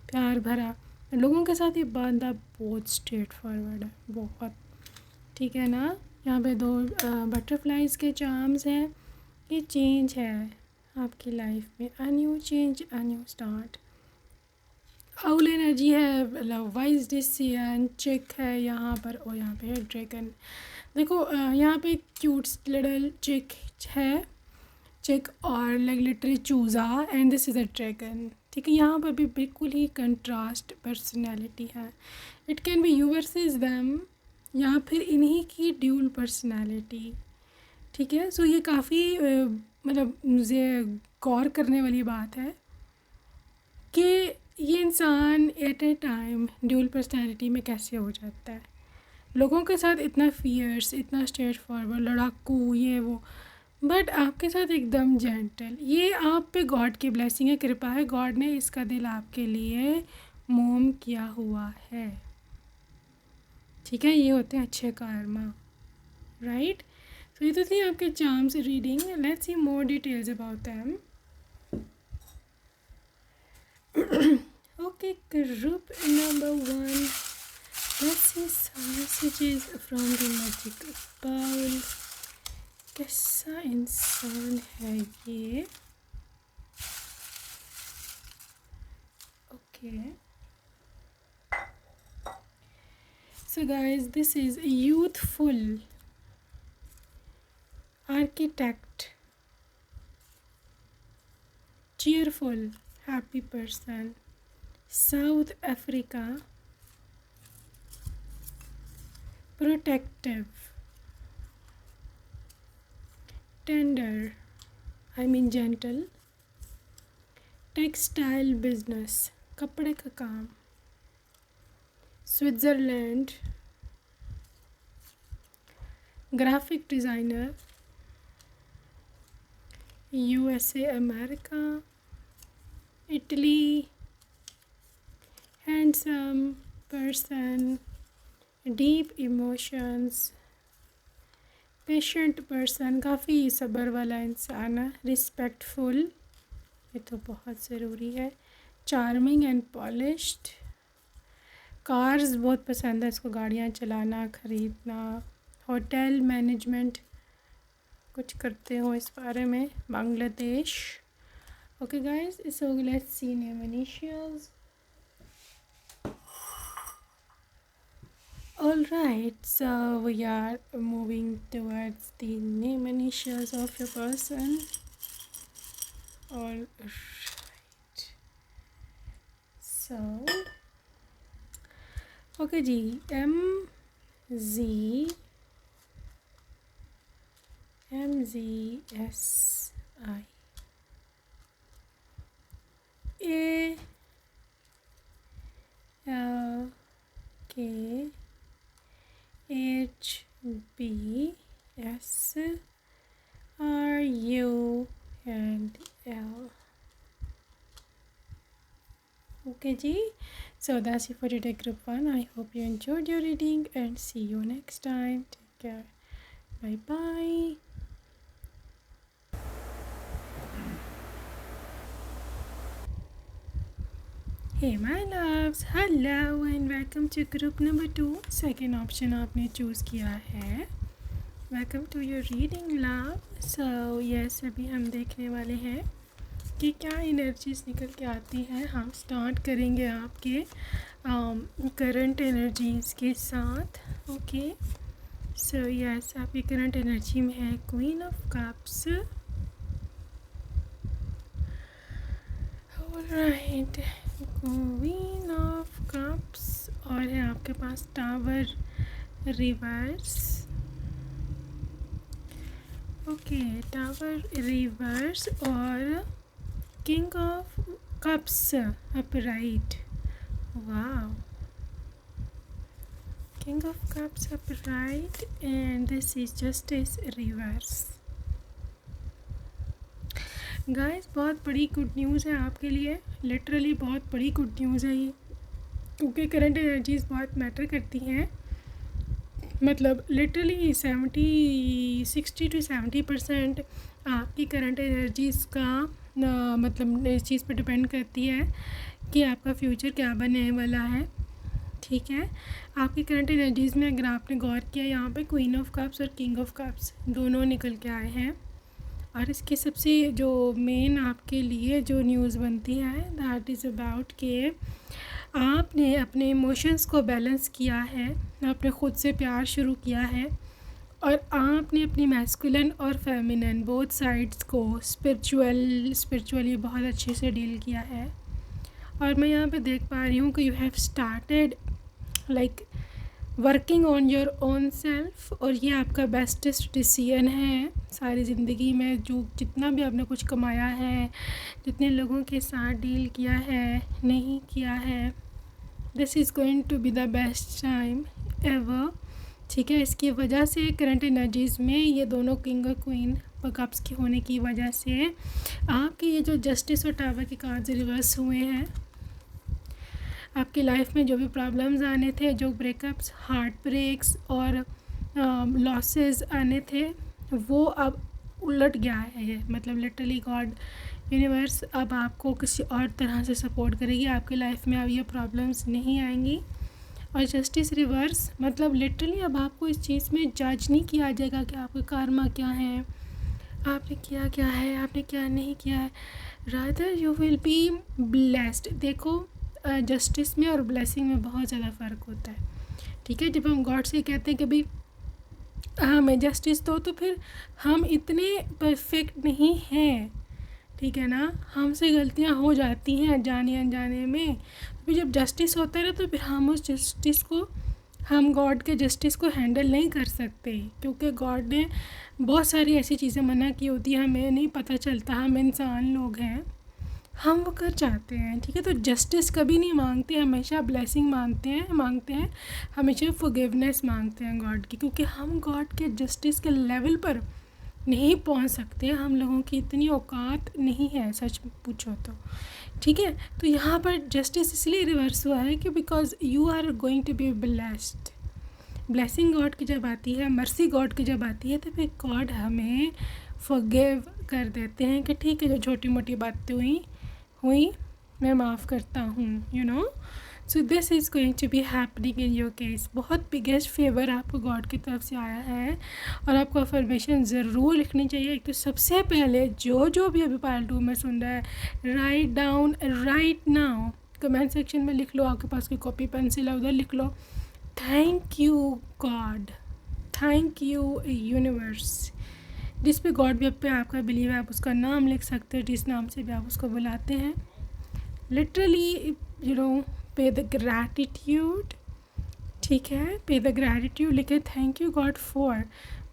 प्यार भरा, लोगों के साथ ये बंदा बहुत स्ट्रेट फॉरवर्ड है, बहुत। ठीक है ना, यहाँ पे 2 बटरफ्लाइज के चार्म्स हैं। ये चेंज है आपकी लाइफ में, a new change, a new start. Owl energy है, लव वाइज डिसीजन, चिक है यहाँ पर, और यहाँ पे है ड्रैगन। देखो यहाँ पे क्यूट लिटिल चिक है, चिक, और लाइक लिटरली चूज़ा, and this is a dragon. ठीक है, यहाँ पर भी बिल्कुल ही कंट्रास्ट पर्सनैलिटी है। It can be you versus them, या फिर इन्हीं की ड्यूल पर्सनैलिटी। ठीक है, सो ये काफ़ी मतलब मुझे गौर करने वाली बात है कि ये इंसान at a time dual personality में कैसे हो जाता है। लोगों के साथ इतना फियर्स, इतना स्ट्रेट फॉरवर्ड, लड़ाकू, ये वो, बट आपके साथ एकदम जेंटल। ये आप पे गॉड की ब्लेसिंग है, कृपा है, गॉड ने इसका दिल आपके लिए मोम किया हुआ है। ठीक है, ये होते हैं अच्छे कर्मा, राइट। तो ये तो थी आपके charms reading. Let's see more details about them. Okay, group number 1, let's see some messages from the magic bowl। कैसा इंसान है ये? Okay, so guys, this is youthful architect, cheerful, happy person, South Africa, protective, tender, I mean gentle, textile business, कपड़े का काम, Switzerland, graphic designer, USA America, Italy, handsome person, deep emotions, patient person, काफ़ी सब्र वाला इंसान है, respectful, ये तो बहुत ज़रूरी है, चार्मिंग एंड पॉलिश्ड, कार्स बहुत पसंद है इसको, गाड़ियाँ चलाना, ख़रीदना, होटल मैनेजमेंट कुछ करते हो इस बारे में, Bangladesh. Okay guys, so let's see name initials. All right, so we are moving towards the name initials of your person. All right, so okay जी, MZSI, KALHBSRUNL. Okay ji, so that's it for today group 1. I hope you enjoyed your reading and see you next time. Take care. Bye bye. Hey my loves, hello and welcome to group number 2. Second option आपने choose किया है. Welcome to your reading love. So yes, अभी हम देखने वाले हैं कि क्या एनर्जीज निकल के आती हैं. हम स्टार्ट करेंगे आपके करंट एनर्जीज के साथ. ओके, सो यस, आपकी करंट एनर्जी में है queen of cups. Alright, queen of cups, और है आपके पास tower reverse. Okay, tower reverse और king of cups upright. Wow, king of cups upright and this is justice reverse. Guys, बहुत बड़ी गुड न्यूज़ है आपके लिए. लिटरली बहुत बड़ी गुड न्यूज़ है ये, क्योंकि करंट एनर्जीज़ बहुत मैटर करती हैं. मतलब लिटरली 60 to 70% आपकी करंट एनर्जीज़ का मतलब इस चीज़ पर डिपेंड करती है कि आपका फ्यूचर क्या बनने वाला है. ठीक है, आपकी करंट एनर्जीज़ में अगर आपने गौर किया, यहाँ पे क्वीन ऑफ कप्स और किंग ऑफ कप्स दोनों निकल के आए हैं. और इसकी सबसे जो मेन आपके लिए जो न्यूज़ बनती है, दैट इज़ अबाउट कि आपने अपने इमोशंस को बैलेंस किया है, आपने ख़ुद से प्यार शुरू किया है, और आपने अपनी मैस्कुलिन और फेमिनिन बोथ साइड्स को स्पिरिचुअली बहुत अच्छे से डील किया है. और मैं यहाँ पे देख पा रही हूँ कि you have started like working on your own self, और ये आपका बेस्टेस्ट डिसीजन है सारी ज़िंदगी में. जो जितना भी आपने कुछ कमाया है, जितने लोगों के साथ डील किया है, नहीं किया है, this is going to be the best time ever. ठीक है, इसकी वजह से करंट एनर्जीज़ में ये दोनों किंग और क्वीन कप्स के होने की वजह से आपके ये जो जस्टिस और टावर के कार्ड्स रिवर्स हुए हैं, आपकी लाइफ में जो भी प्रॉब्लम्स आने थे, जो ब्रेकअप्स, हार्ट ब्रेक्स और लॉसेस आने थे, वो अब उलट गया है. मतलब लिटरली गॉड, यूनिवर्स अब आपको किसी और तरह से सपोर्ट करेगी. आपकी लाइफ में अब ये प्रॉब्लम्स नहीं आएंगी. और जस्टिस रिवर्स मतलब लिटरली अब आपको इस चीज़ में जज नहीं किया जाएगा कि आपका कर्मा क्या है, आपने किया क्या है, आपने क्या नहीं किया है. Rather you will be blessed. देखो, जस्टिस में और ब्लेसिंग में बहुत ज़्यादा फ़र्क होता है. ठीक है, जब हम गॉड से कहते हैं कि भाई हमें जस्टिस दो, तो फिर हम इतने परफेक्ट नहीं हैं. ठीक है ना, हमसे गलतियां हो जाती हैं जाने अनजाने में. फिर जब जस्टिस होता है ना, तो फिर हम उस जस्टिस को, हम गॉड के जस्टिस को हैंडल नहीं कर सकते, क्योंकि गॉड ने बहुत सारी ऐसी चीज़ें मना की होती हैं, हमें नहीं पता चलता. हम इंसान लोग हैं, हम वो कर जाते हैं. ठीक है, तो जस्टिस कभी नहीं मांगते, हमेशा ब्लेसिंग मांगते हैं, हमेशा फॉरगिवनेस मांगते हैं गॉड की, क्योंकि हम गॉड के जस्टिस के लेवल पर नहीं पहुंच सकते. हम लोगों की इतनी औकात नहीं है, सच पूछो तो. ठीक है, तो यहाँ पर जस्टिस इसलिए रिवर्स हुआ है कि because you are going to be blessed. Blessing god की जब आती है, मर्सी गॉड की जब आती है, तो फिर गॉड हमें फॉरगिव कर देते हैं कि ठीक है, जो छोटी मोटी बातें हुई मैं माफ़ करता हूँ. You know, so this is going to be happening in your case. बहुत बिगेस्ट फेवर आपको गॉड की तरफ से आया है, और आपको अफर्मेशन ज़रूर लिखनी चाहिए. एक तो सबसे पहले जो भी अभी पार्ट 2 में सुन रहा है, write down right now, comment section में लिख लो. आपके पास कोई कॉपी पेंसिल है, उधर लिख लो, thank you God, thank you universe. जिस पे गॉड भी पे आपका बिलीव है, आप उसका नाम लिख सकते हो, जिस नाम से भी आप उसको बुलाते हैं. लिटरली यू नो, पे द ग्रैटिट्यूड. ठीक है, पे द ग्रैटिट्यूड लिखे, thank you God for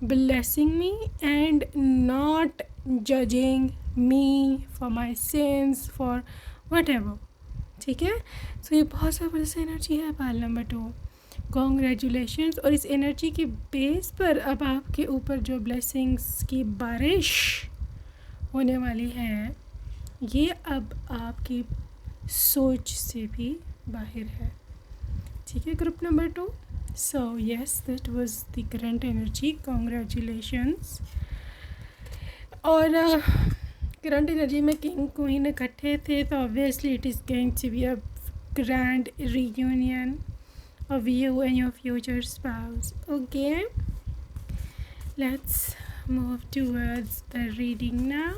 blessing me and not judging me for my since, for whatever, ठीक है। सो ये बहुत ज़बरदस्त एनर्जी है पाइल नंबर 2, कॉन्ग्रेचुलेशंस। और इस एनर्जी के बेस पर अब आपके ऊपर जो ब्लेसिंग्स की बारिश होने वाली है ये अब आपकी सोच से भी बाहर है, ठीक है। Group number 2, so yes that was the current energy, congratulations. और करंट एनर्जी में किंग क्वीन इकट्ठे थे तो obviously it is going to be a grand reunion of you and your future spouse. Okay, let's move towards the reading now.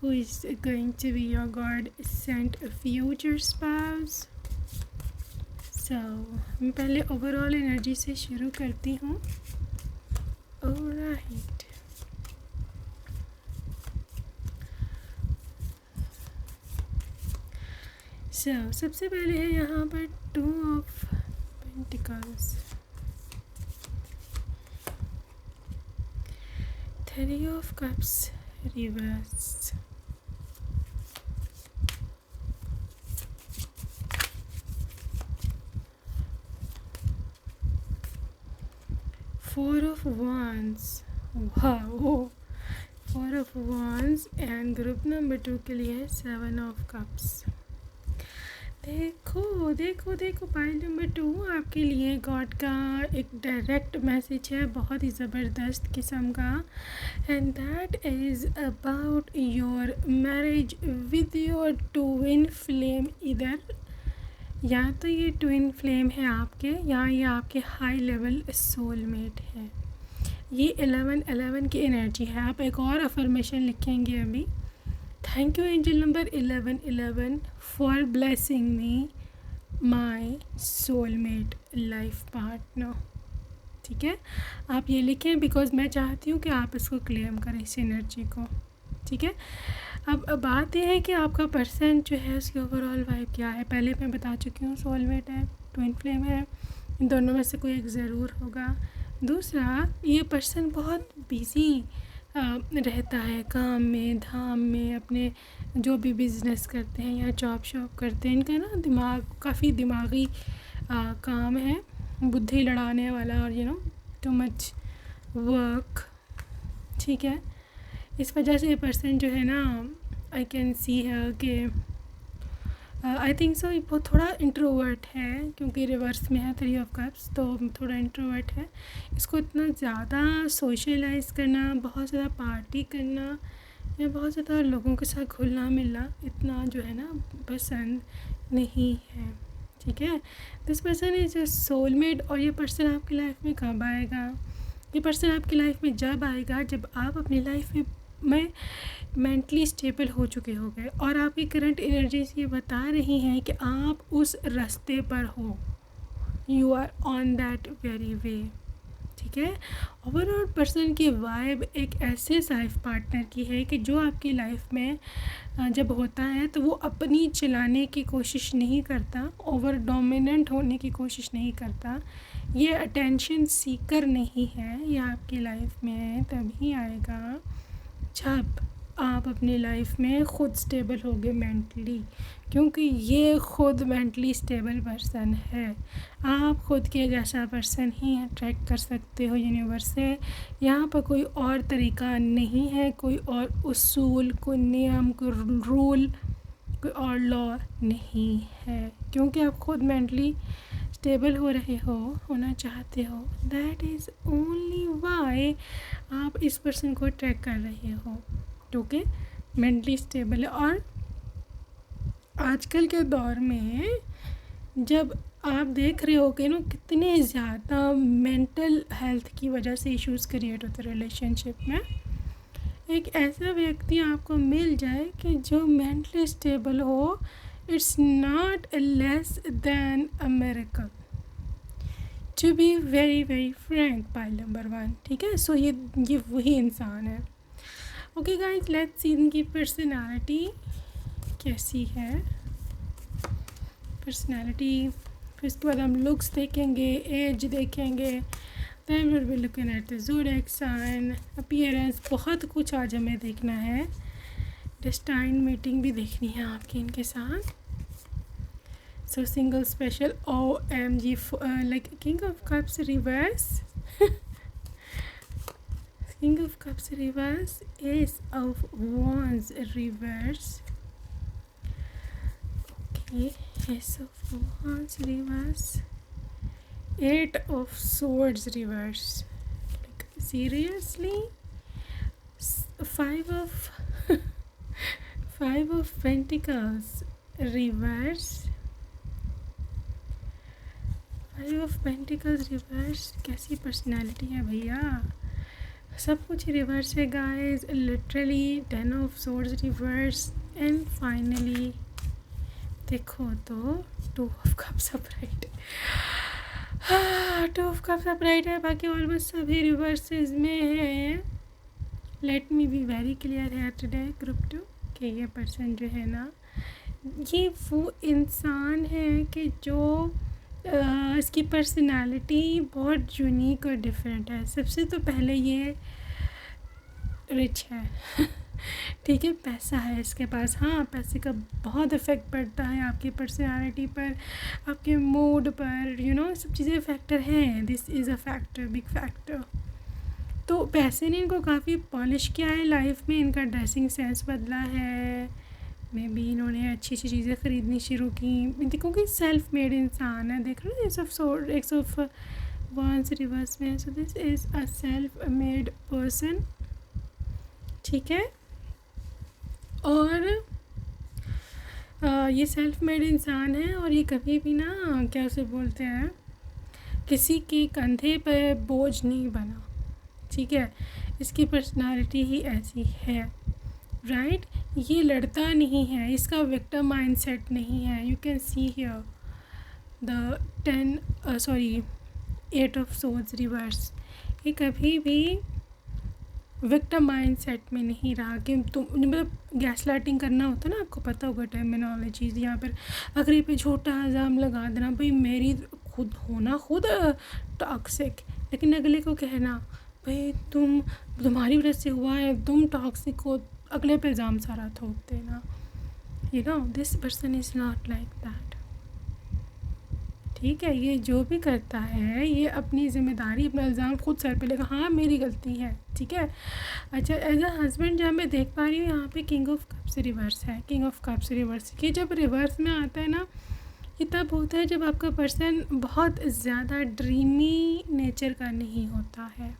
Who is going to be your God sent future spouse? So मैं पहले overall energy से शुरू करती हूँ। Alright. So सबसे पहले है यहाँ पर 2 of Pentacles, 3 of Cups reversed, 4 of Wands, wow, 4 of Wands, and group number 2 के लिए 7 of Cups। देखो देखो देखो पाइल नंबर 2 आपके लिए गॉड का एक डायरेक्ट मैसेज है, बहुत ही ज़बरदस्त किस्म का, and that is about your marriage with your twin flame. इधर या तो ये ट्विन फ्लेम है आपके, या ये आपके हाई लेवल सोलमेट है। ये 11 की एनर्जी है। आप एक और अफर्मेशन लिखेंगे अभी, thank you angel number 1111 for blessing me my soulmate life partner, ठीक है। आप ये लिखें बिकॉज मैं चाहती हूँ कि आप इसको क्लेम करें, इस एनर्जी को, ठीक है। अब बात यह है कि आपका पर्सन जो है उसकी ओवरऑल वाइब क्या है। पहले मैं बता चुकी हूँ, सोलमेट है, ट्विन फ्लेम है, इन दोनों में से कोई एक ज़रूर होगा। दूसरा, ये पर्सन बहुत बिज़ी रहता है काम में धाम में, अपने जो भी बिज़नेस करते हैं या जॉब शॉप करते हैं, इनका ना दिमाग काफ़ी दिमागी काम है, बुद्धि लड़ाने वाला, और you know too much work, ठीक है। इस वजह से ये पर्सन जो है ना, आई कैन सी है कि आई थिंक सो वो थोड़ा इंट्रोवर्ट है, क्योंकि रिवर्स में है 3 ऑफ कप्स, तो थोड़ा इंट्रोवर्ट है। इसको इतना ज़्यादा सोशलाइज करना, बहुत ज़्यादा पार्टी करना या बहुत ज़्यादा लोगों के साथ घुलना मिलना इतना जो है ना पसंद नहीं है, ठीक है। This person is a soulmate. और ये पर्सन आपकी लाइफ में कब आएगा? ये पर्सन आपकी लाइफ में जब आएगा जब आप अपनी लाइफ में मेंटली स्टेबल हो चुके होंगे, और आपकी करंट एनर्जीज ये बता रही हैं कि आप उस रास्ते पर हो, you are on that very way, ठीक है। ओवरऑल पर्सन की वाइब एक ऐसे लाइफ पार्टनर की है कि जो आपकी लाइफ में जब होता है तो वो अपनी चलाने की कोशिश नहीं करता, ओवर डोमिनेंट होने की कोशिश नहीं करता, ये अटेंशन सीकर नहीं है। ये आपकी लाइफ में तभी आएगा जब आप अपनी लाइफ में ख़ुद स्टेबल होगे मेंटली, क्योंकि ये ख़ुद मेंटली स्टेबल पर्सन है। आप ख़ुद के जैसा पर्सन ही अट्रैक्ट कर सकते हो यूनिवर्स से। यहाँ पर कोई और तरीका नहीं है, कोई और उसूल, कोई नियम, कोई रूल, कोई और लॉ नहीं है, क्योंकि आप ख़ुद मेंटली स्टेबल हो रहे हो, होना चाहते हो। दैट इज़ ओनली वाई आप इस पर्सन को अट्रैक्ट कर रहे हो, क्योंकि मेंटली स्टेबल है। और आजकल के दौर में जब आप देख रहे हो कि ना कितने ज़्यादा मेंटल हेल्थ की वजह से इश्यूज़ क्रिएट होते हैं रिलेशनशिप में, एक ऐसा व्यक्ति आपको मिल जाए कि जो मेंटली स्टेबल हो, it's not less than a miracle, to be very very frank, pile number 1, ठीक है। सो ये वही इंसान है। ओके गाइस, लेट्स सी इनकी पर्सनालिटी कैसी है, पर्सनालिटी। फिर उसके बाद हम लुक्स देखेंगे, एज देखेंगे, then we will looking at the zodiac sign, appearance, बहुत कुछ आज हमें देखना है। डेस्टाइन मीटिंग भी देखनी है आपकी इनके साथ. सो single special OMG like king of cups reverse. King of Cups reverse, Ace of Wands reverse. Okay, Ace of Wands reverse, Eight of Swords reverse. Like seriously, Five of Five of Pentacles reverse. Five of Pentacles reverse. कैसी personality है भैया, सब कुछ reverse है guys. Literally 10 of swords reverse and finally देखो तो 2 of cups upright. 2 of cups upright है, बाकी ऑलमोस्ट सभी रिवर्सेस में है. Let me be very clear है टुडे ग्रुप 2 कि ये पर्सन जो है ना, ये वो इंसान है कि जो इसकी पर्सनालिटी बहुत यूनिक और डिफरेंट है. सबसे तो पहले ये रिच है. ठीक है, पैसा है इसके पास. हाँ, पैसे का बहुत इफ़ेक्ट पड़ता है आपकी पर्सनालिटी पर, आपके मूड पर, सब चीज़ें फैक्टर हैं. This is a factor, big factor. तो पैसे ने इनको काफ़ी पॉलिश किया है लाइफ में. इनका ड्रेसिंग सेंस बदला है, मे बी इन्होंने अच्छी अच्छी चीज़ें ख़रीदनी शुरू की. देखो कि सेल्फ मेड इंसान है. देख रहे हो, एक ऑफ वंस रिवर्स में. सो this is a self made person. ठीक है, और ये सेल्फ मेड इंसान है और ये कभी भी ना, क्या उसे बोलते हैं, किसी के कंधे पर बोझ नहीं बना. ठीक है, इसकी पर्सनालिटी ही ऐसी है. राइट, ये लड़ता नहीं है, इसका विक्टिम माइंडसेट नहीं है. You can see here the 8 of swords reverse. ये कभी भी विक्टिम माइंडसेट में नहीं रहा कि तुम, मतलब गैस लाइटिंग करना होता है ना, आपको पता होगा टर्मिनोलॉजीज़. यहाँ पर अगर ये पे झूठा इल्ज़ाम लगा देना, भाई मेरी खुद होना खुद टॉक्सिक, लेकिन अगले को कहना भाई तुम्हारी वजह से हुआ है, तुम टॉक्सिक हो, अगले पे इल्ज़ाम सारा थोप देना. This person is not like that. ठीक है, ये जो भी करता है ये अपनी ज़िम्मेदारी, अपना इल्ज़ाम खुद सर पे लेगा. हाँ, मेरी गलती है. ठीक है. अच्छा, एज अ हस्बैंड जब मैं देख पा रही हूँ यहाँ पे किंग ऑफ कप्स रिवर्स है. किंग ऑफ कप्स रिवर्स, ये जब रिवर्स में आता है ना, ये तब होता है जब आपका पर्सन बहुत ज़्यादा ड्रीमी नेचर का नहीं होता है.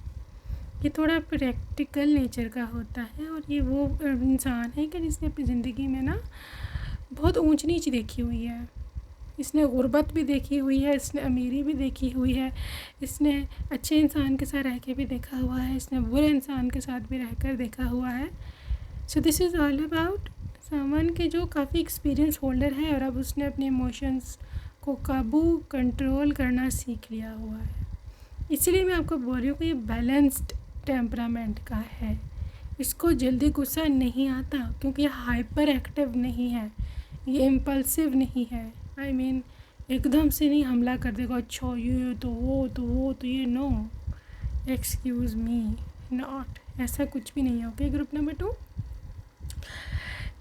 ये थोड़ा प्रैक्टिकल नेचर का होता है. और ये वो इंसान है कि जिसने अपनी ज़िंदगी में ना बहुत ऊंच नीच देखी हुई है. इसने गुर्बत भी देखी हुई है, इसने अमीरी भी देखी हुई है, इसने अच्छे इंसान के साथ रह के भी देखा हुआ है, इसने बुरे इंसान के साथ भी रहकर देखा हुआ है. सो this is all about someone के जो काफ़ी एक्सपीरियंस होल्डर है और अब उसने अपने इमोशंस को काबू कंट्रोल करना सीख लिया हुआ है. इसलिए मैं आपको बोल रही हूँ कि ये बैलेंस्ड टेम्परामेंट का है. इसको जल्दी गुस्सा नहीं आता क्योंकि ये हाइपर एक्टिव नहीं है, ये इम्पल्सिव नहीं है. आई मीन एकदम से नहीं हमला कर देगा, अच्छा ये तो वो तो ये. नो, एक्सक्यूज़ मी, नॉट, ऐसा कुछ भी नहीं है. Okay, group number 2.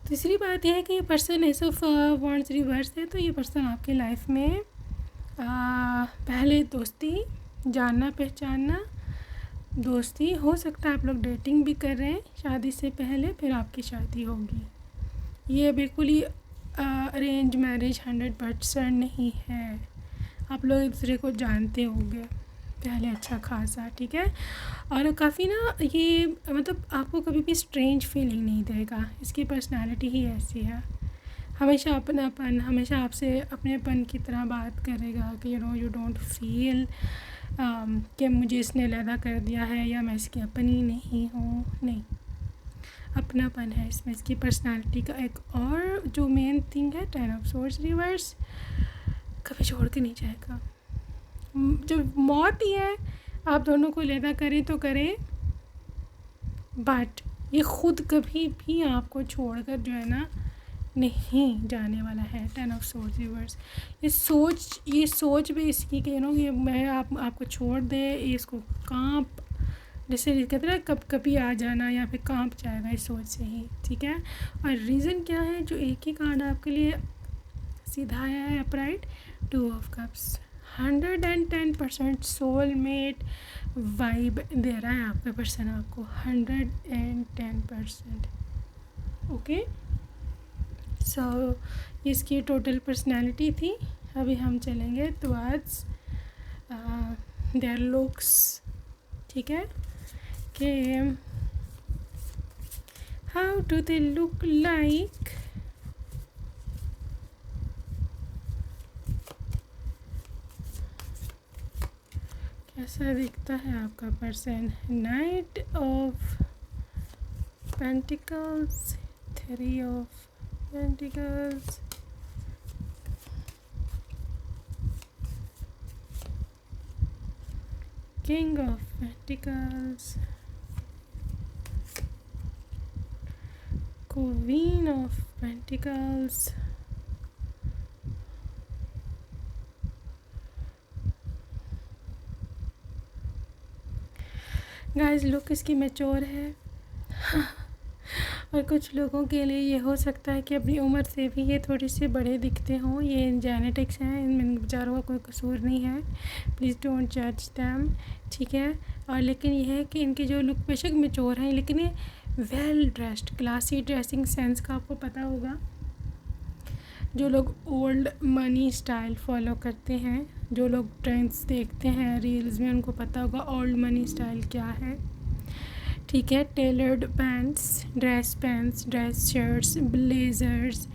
तीसरी बात यह है कि ये person S of wands reverse है. तो ये पर्सन आपके लाइफ में पहले दोस्ती, जानना पहचानना, दोस्ती हो सकता है आप लोग डेटिंग भी कर रहे हैं शादी से पहले, फिर आपकी शादी होगी. ये बिल्कुल ही अरेंज मैरिज 100% नहीं है. आप लोग एक दूसरे को जानते होंगे पहले अच्छा खासा. ठीक है, और काफ़ी ना ये मतलब आपको कभी भी स्ट्रेंज फीलिंग नहीं देगा. इसकी पर्सनालिटी ही ऐसी है. हमेशा अपनापन, हमेशा आपसे अपनेपन की तरह बात करेगा कि यू डोंट फील कि मुझे इसने अलग कर दिया है या मैं इसकी अपनी नहीं हूँ. नहीं, अपनापन है इसमें. इसकी पर्सनालिटी का एक और जो मेन थिंग है 10 ऑफ सोर्ड्स रिवर्स, कभी छोड़ के नहीं जाएगा. जब मौत ही है, आप दोनों को लेना करें तो करें, बट ये खुद कभी भी आपको छोड़कर जो है ना नहीं जाने वाला है. 10 ऑफ सोर्ड्स रिवर्स, ये सोच भी इसकी कि ये मैं आपको छोड़ दे, ये इसको कांप जैसे कहते हैं कब कभी आ जाना या फिर कांप जाएगा इस सोच से ही, ठीक है। और रीज़न क्या है, जो एक ही कार्ड आपके लिए सीधा आया है upright, 2 of cups. 110% soulmate vibe दे रहा है आपका पर्सन आपको, 110%। ओके, सो इसकी टोटल पर्सनैलिटी थी। अभी हम चलेंगे टुवर्ड्स देयर लुक्स, ठीक है, कि how do they look like. कैसा दिखता है आपका person. Night of pentacles, 3 of pentacles, king of pentacles, queen of pentacles, guys look इसकी मैच्योर है और कुछ लोगों के लिए ये हो सकता है कि अपनी उम्र से भी ये थोड़ी सी बड़े दिखते हों। ये जेनेटिक्स हैं, इनमें बेचारों का कोई कसूर नहीं है, प्लीज़ डोंट जज दैम, ठीक है। और लेकिन ये है कि इनकी जो लुक बेशक मैच्योर हैं, लेकिन ये well dressed, classy dressing sense का आपको पता होगा। जो लोग ओल्ड मनी स्टाइल फॉलो करते हैं, जो लोग ट्रेंड्स देखते हैं रील्स में, उनको पता होगा ओल्ड मनी स्टाइल क्या है, ठीक है। Tailored pants, dress shirts, blazers,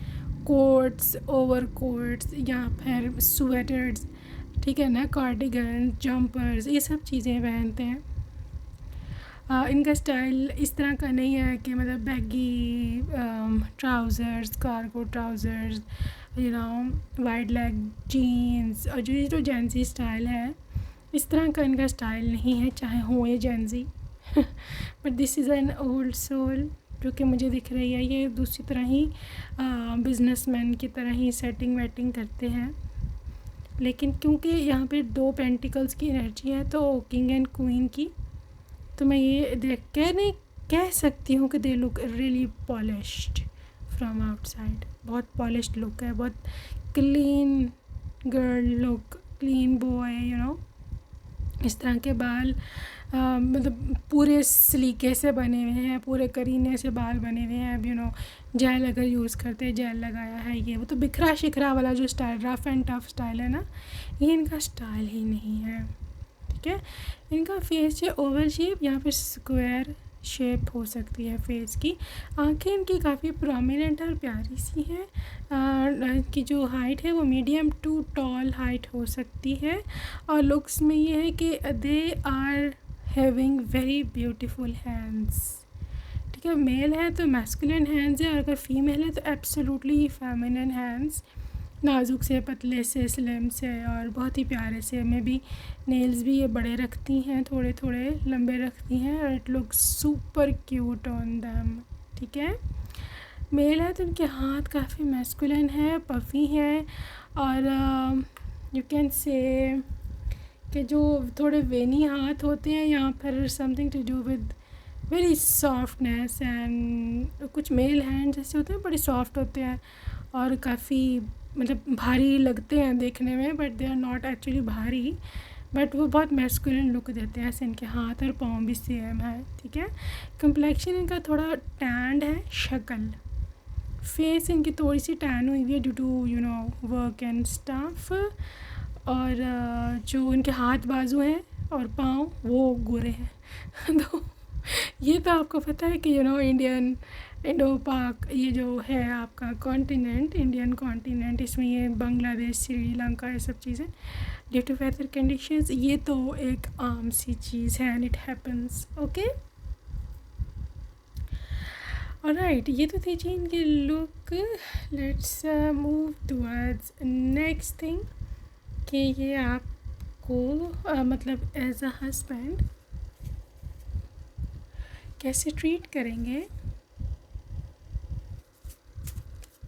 quotes, over quotes या फिर स्वेटर्स, ठीक है ना, कार्डिगन, जंपर्स, ये सब चीज़ें पहनते हैं। इनका स्टाइल इस तरह का नहीं है कि मतलब baggy trousers, cargo trousers, you know, wide leg jeans, और जो जेंजी स्टाइल है, इस तरह का इनका स्टाइल नहीं है, चाहे हो ये Gen Z but this is an old soul जो कि मुझे दिख रही है। ये दूसरी तरह ही बिजनेसमैन की तरह ही सेटिंग वेटिंग करते हैं, लेकिन क्योंकि यहाँ पे 2 पेंटिकल्स की एनर्जी है तो किंग एंड क्वीन की, तो मैं ये देख के नहीं कह सकती हूँ कि they look really polished from outside. बहुत पॉलिश्ड लुक है, बहुत clean girl look, clean boy, you know. इस तरह के बाल मतलब पूरे सलीके से बने हुए हैं, पूरे करीने से बाल बने हुए हैं। अब यू नो जेल अगर यूज़ करते हैं, जेल लगाया है, ये वो तो बिखरा शिखरा वाला जो style, rough and tough style है ना, ये इनका स्टाइल ही नहीं है, ठीक है। इनका फेस जो ओवल शेप, यहाँ पे स्क्वायर शेप हो सकती है फेस की। आंखें इनकी काफ़ी प्रोमिनेंट और प्यारी सी हैं। इनकी जो हाइट है वो मीडियम टू टॉल हाइट हो सकती है। और लुक्स में ये है कि they are having very beautiful hands, ठीक है। मेल है तो मैस्कुलिन हैंड्स है, और अगर फीमेल है तो एब्सोल्युटली फेमिनिन हैंड्स, नाजुक से, पतले से, स्लिम से और बहुत ही प्यारे से। में भी नेल्स भी ये बड़े रखती हैं, थोड़े थोड़े लंबे रखती हैं, और it looks super cute on them, ठीक है। मेल है तो इनके हाथ काफ़ी मैस्कुलिन है, पफ़ी हैं, और यू कैन से कि जो थोड़े वेनी हाथ होते हैं, या फिर something to do with very softness, and कुछ मेल हैंड जैसे होते हैं बड़े सॉफ्ट होते हैं और काफ़ी मतलब भारी लगते हैं देखने में, but they are not actually भारी, बट वो बहुत मैस्कुलिन लुक देते हैं। ऐसे इनके हाथ और पाँव भी सेम है, ठीक है। कंप्लेक्शन इनका थोड़ा टैंड है, शक्ल फेस इनकी थोड़ी सी टैन हुई हुई है due to you know work and stuff, और जो इनके हाथ बाजू हैं और पाँव वो गोरे हैं तो ये तो आपको पता है कि यू नो इंडो पाक ये जो है आपका कॉन्टिनेंट, इंडियन कॉन्टिनेंट, इसमें ये बांग्लादेश, श्रीलंका, ये सब चीज़ें ड्यू टू वेदर कंडीशंस, ये तो एक आम सी चीज़ है, and it happens, okay. Alright, ये तो थी जी इनकी look. Let's move towards next thing कि ये आपको मतलब एज अ हस्बैंड कैसे ट्रीट करेंगे।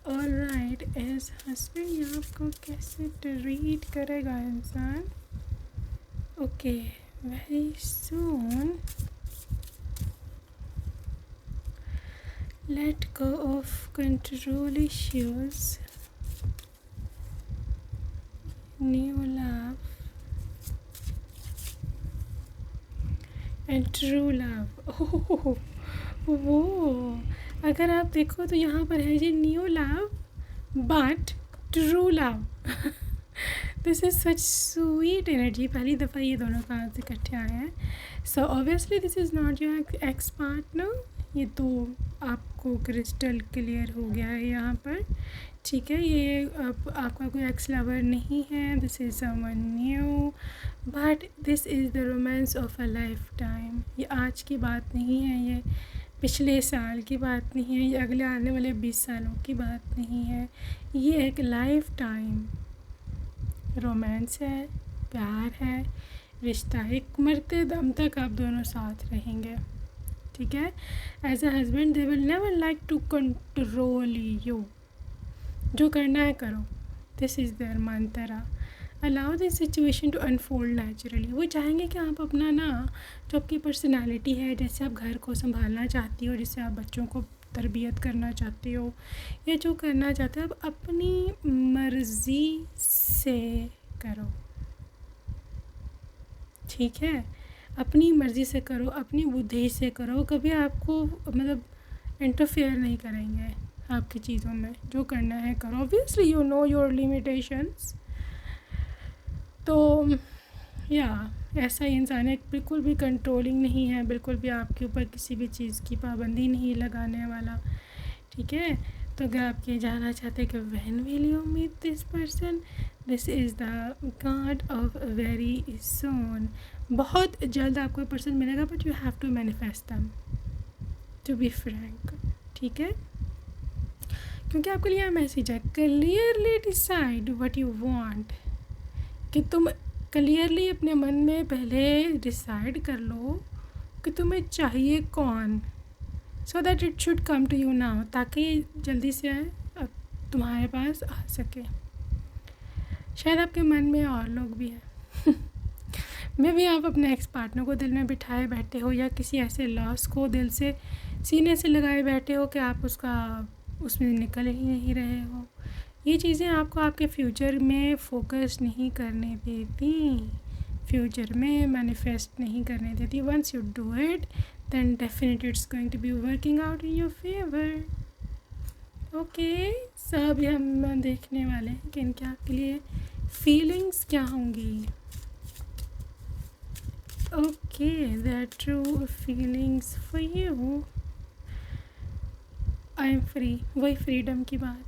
ऑलराइट, एज हस्बैंड ये आपको कैसे ट्रीट करेगा इंसान। Okay, very soon let go of control issues, new love and true love। Oh वो अगर आप देखो तो यहाँ पर है जी new love but true love. This is such sweet energy. पहली दफ़ा ये दोनों कार्ड्स इकट्ठे आए हैं। So obviously this is not your ex partner. ये तो आपको क्रिस्टल क्लियर हो गया है यहाँ पर, ठीक है। ये आपका कोई एक्स लवर नहीं है। This is someone new but this is the romance of a life time. ये आज की बात नहीं है, ये पिछले साल की बात नहीं है, ये अगले आने वाले 20 सालों की बात नहीं है। ये एक लाइफ टाइम रोमांस है, प्यार है, रिश्ता। एक मरते दम तक आप दोनों साथ रहेंगे, ठीक है। As a husband they will never like to control you. जो करना है करो, this is their mantra. Allow this situation to unfold naturally. वो चाहेंगे कि आप अपना ना जो आपकी पर्सनालिटी है, जैसे आप घर को संभालना चाहती हो, जैसे आप बच्चों को तरबियत करना चाहती हो, या जो करना चाहते हो आप अपनी मर्ज़ी से करो, ठीक है। अपनी मर्ज़ी से करो, अपनी बुद्धि से करो। कभी आपको मतलब इंटरफेयर नहीं करेंगे आपकी चीज़ों में। जो करना है करो। Obviously you know your limitations. तो या ऐसा ही इंसान है, बिल्कुल भी कंट्रोलिंग नहीं है, बिल्कुल भी आपके ऊपर किसी भी चीज़ की पाबंदी नहीं लगाने वाला, ठीक है। तो अगर आप ये जानना चाहते हैं कि when will you meet this person, this is the card of very soon. बहुत जल्द आपको पर्सन मिलेगा, but you have to manifest them, to be frank, ठीक है। क्योंकि आपके लिए मैसेज है, clearly decide what you want. कि तुम क्लियरली अपने मन में पहले डिसाइड कर लो कि तुम्हें चाहिए कौन, so that it should come to you now, ताकि जल्दी से तुम्हारे पास आ सके। शायद आपके मन में और लोग भी हैं। मे भी आप अपने एक्स पार्टनर को दिल में बिठाए बैठे हो, या किसी ऐसे लॉस को दिल से सीने से लगाए बैठे हो कि आप उसमें निकल ही नहीं रहे हो। ये चीज़ें आपको आपके फ्यूचर में फोकस नहीं करने देती, फ्यूचर में मैनिफेस्ट नहीं करने देती। Once you do it then definitely it's going to be working out in your favour. Okay, सब हम देखने वाले हैं कि इनके आपके लिए फीलिंग्स क्या होंगी। Okay, the true feelings for you. I am free, वही फ्रीडम की बात।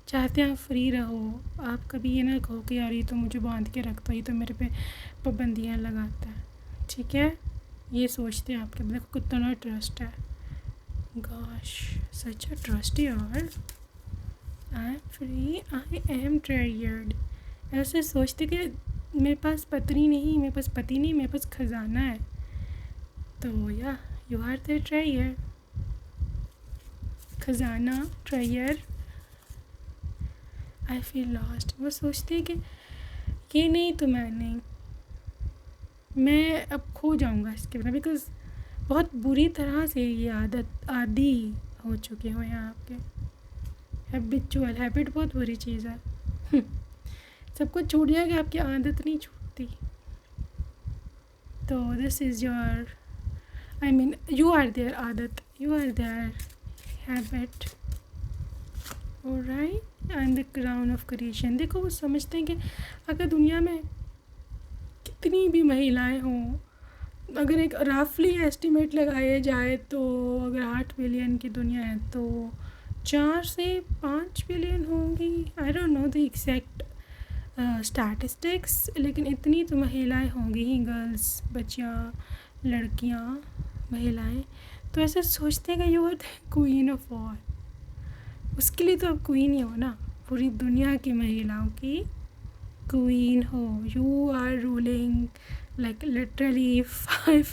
चाहते हैं आप फ्री रहो। आप कभी ये ना कहो कि यार ये तो मुझे बांध के रखता है, ये तो मेरे पे पाबंदियाँ लगाता है, ठीक है। ये सोचते हैं आपके, देखो कितना ट्रस्ट है। गॉश, सच अ ट्रस्ट यार। I am free, I am tired. ऐसे सोचते कि मेरे पास पत्नी नहीं, मेरे पास पति नहीं, मेरे पास खजाना है। तो या यू आर द ट्रेयर। खजाना, ट्रेयर। I feel lost. वो सोचते हैं कि ये नहीं तो मैं नहीं, मैं अब खो जाऊंगा इसके बिना, बिकॉज बहुत बुरी तरह से ये आदी हो चुके हो यहाँ आपके। हैबिचुअल, हैबिट बहुत बुरी चीज़ है। सब कुछ छूट जाएगा, आपकी आदत नहीं छूटती। तो this is your, I mean you are their आदत, you are their habit, alright. And the crown of creation. देखो वो समझते हैं कि अगर दुनिया में कितनी भी महिलाएं हों, अगर एक रफली एस्टिमेट लगाया जाए तो अगर 8 बिलियन की दुनिया है तो 4 से 5 बिलियन होंगी। I don't know the exact statistics, लेकिन इतनी तो महिलाएं होंगी ही, गर्ल्स, बच्चियाँ, लड़कियाँ, महिलाएं। तो ऐसे सोचते हैं कि you are the queen of all. उसके लिए तो आप क्वीन ही हो ना, पूरी दुनिया की महिलाओं की क्वीन हो। You are ruling like literally 5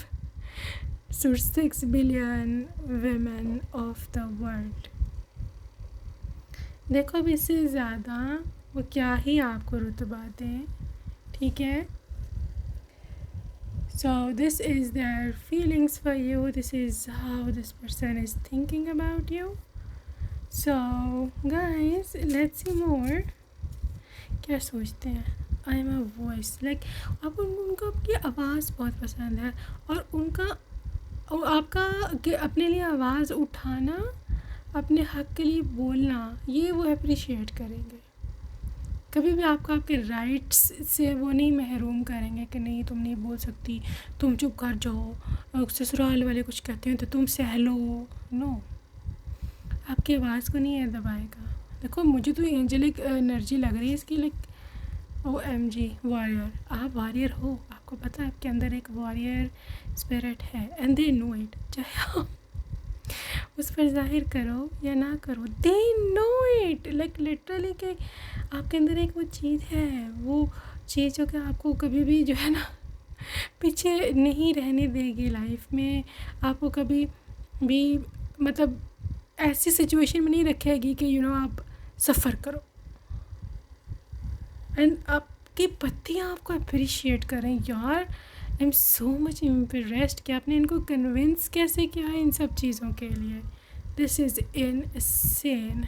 to 6 billion women of the world। देखो अब इससे ज़्यादा वो क्या ही आपको रुतबा दें, ठीक है। So this is their feelings for you, this is how this person is thinking about you. So guys, let's see more. क्या सोचते हैं? I am a voice, like आप उनको आपकी आवाज़ बहुत पसंद है, और उनका और आपका कि अपने लिए आवाज़ उठाना, अपने हक़ के लिए बोलना, ये वो अप्रिशिएट करेंगे। कभी भी आपको आपके राइट्स से वो नहीं महरूम करेंगे कि नहीं तुम नहीं बोल सकती, तुम चुप कर जाओ, ससुराल वाले कुछ कहते हैं तो तुम सह लो। नो, आपकी आवाज़ को नहीं है दबाएगा। देखो मुझे तो एंजेलिक एनर्जी लग रही है इसकी, लाइक OMG वॉरियर। आप वॉरियर हो, आपको पता है आपके अंदर एक वॉरियर स्पिरिट है, एंड दे नो इट। चाहे आप उस पर जाहिर करो या ना करो, they know it, like literally कि आपके अंदर एक वो चीज़ है, वो चीज़ जो कि आपको कभी भी जो है ना पीछे नहीं रहने देगी लाइफ में। आपको कभी भी मतलब ऐसी सिचुएशन में नहीं रखेगी कि आप सफ़र करो, एंड आपकी पत्तियाँ आपको अप्रिशिएट करें। यार I am so much impressed कि आपने इनको कन्विंस कैसे किया है इन सब चीज़ों के लिए। This is insane.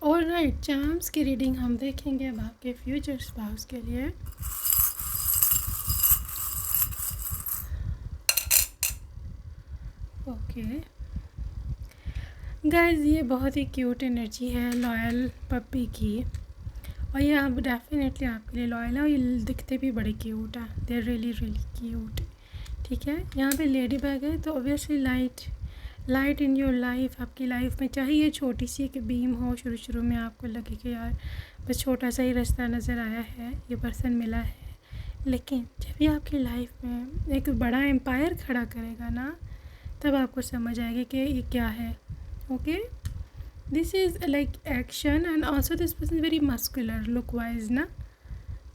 Alright, charms की रीडिंग हम देखेंगे अब आपके फ्यूचर स्पाउस के लिए। ओके गाइस, ये बहुत ही क्यूट एनर्जी है लॉयल पप्पी की, और ये अब डेफिनेटली आपके लिए लॉयल है, और ये दिखते भी बड़े क्यूट हैं, दे आर रियली क्यूट। ठीक है, यहाँ पे लेडी बैग है, तो obviously light in your life, आपकी लाइफ में चाहे ये छोटी सी एक बीम हो, शुरू में आपको लगे कि यार बस छोटा सा ही रास्ता नज़र आया है, ये पर्सन मिला है, लेकिन जब भी आपकी लाइफ में एक बड़ा एम्पायर खड़ा करेगा ना, तब आपको समझ आएगा कि ये क्या है। Okay, this is like action, and also this person very muscular look wise ना,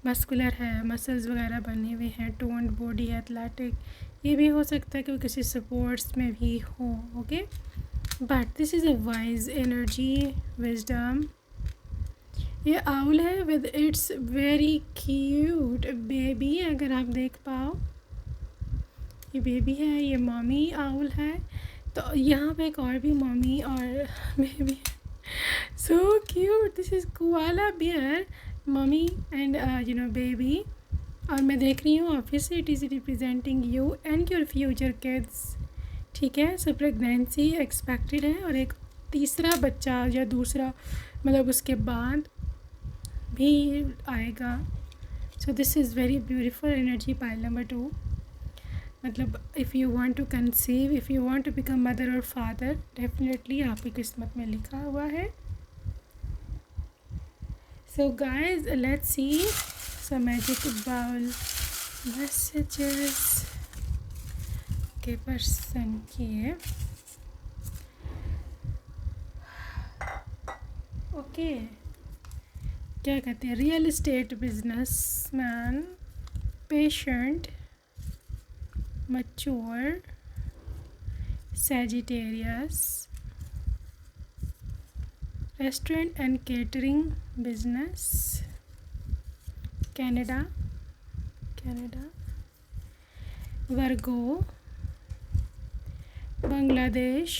मस्कुलर है, मसल्स वगैरह बने हुए हैं, टोन्ड बॉडी है, एथलेटिक। ये भी हो सकता है कि वो किसी स्पोर्ट्स में भी हो। Okay, but this is a wise energy, wisdom. ये आउल है with its very cute baby, अगर आप देख पाओ, ये बेबी है, ये मॉमी आउल है, तो यहाँ पे एक और भी मॉमी और baby, so cute. This is koala bear, mummy and baby, और मैं देख रही हूँ obviously it is representing you and your future kids. ठीक है, सो प्रेगनेंसी एक्सपेक्टेड है, और एक तीसरा बच्चा या दूसरा मतलब उसके बाद भी आएगा। So this is very beautiful energy, pile number 2। मतलब if you want to conceive, if you want to become mother और फादर, डेफिनेटली आपकी किस्मत में लिखा हुआ है। So guys, let's see some magic bowl messages के पर्सन के। ओके, क्या कहते हैं, real estate business man, patient, mature, Sagittarius, restaurant and catering business, Canada, Virgo, Bangladesh,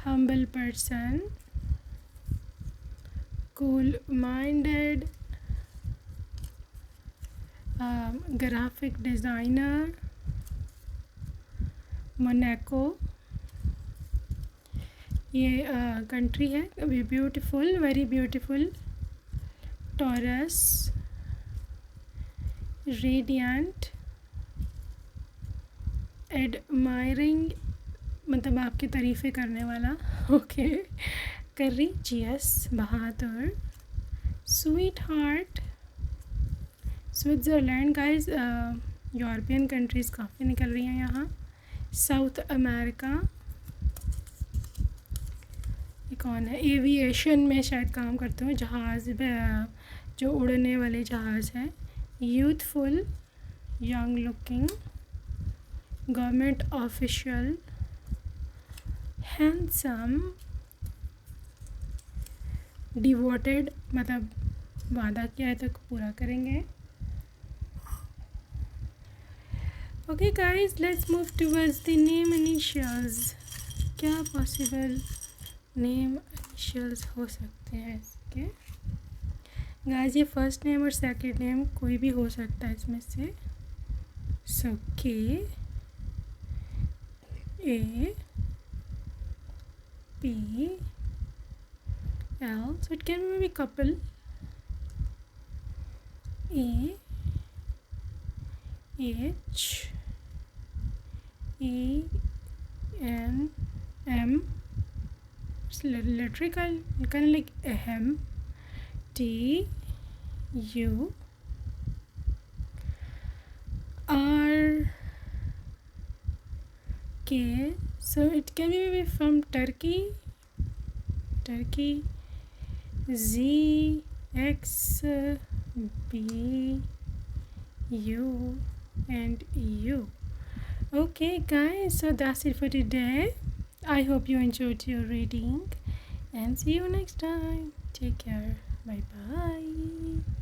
humble person, cool-minded, graphic designer, Monaco, ये कंट्री है, beautiful, very beautiful, Taurus, radiant, admiring, मतलब आपकी तारीफ़ें करने वाला। ओके, करेजियस, बहादुर, sweetheart, Switzerland. Guys, European countries काफ़ी निकल रही हैं यहाँ। साउथ अमेरिका, ये कौन है, एविएशन में शायद काम करते हो, जहाज़ जो उड़ने वाले जहाज़ हैं। Youthful, young looking, government official, handsome, devoted, मतलब वादा किया है तो पूरा करेंगे। Okay guys, let's move towards the name initials. क्या possible name initials हो सकते हैं इसके? गाइस ये फर्स्ट नेम और सेकंड नेम कोई भी हो सकता है इसमें से. So K A P L, so it can be couple. A H E N M, it's literally kind of like ahem. T U R K, so it can be from Turkey. Z X B U and U. Okay guys, so that's it for today. I hope you enjoyed your reading and see you next time. Take care. Bye bye.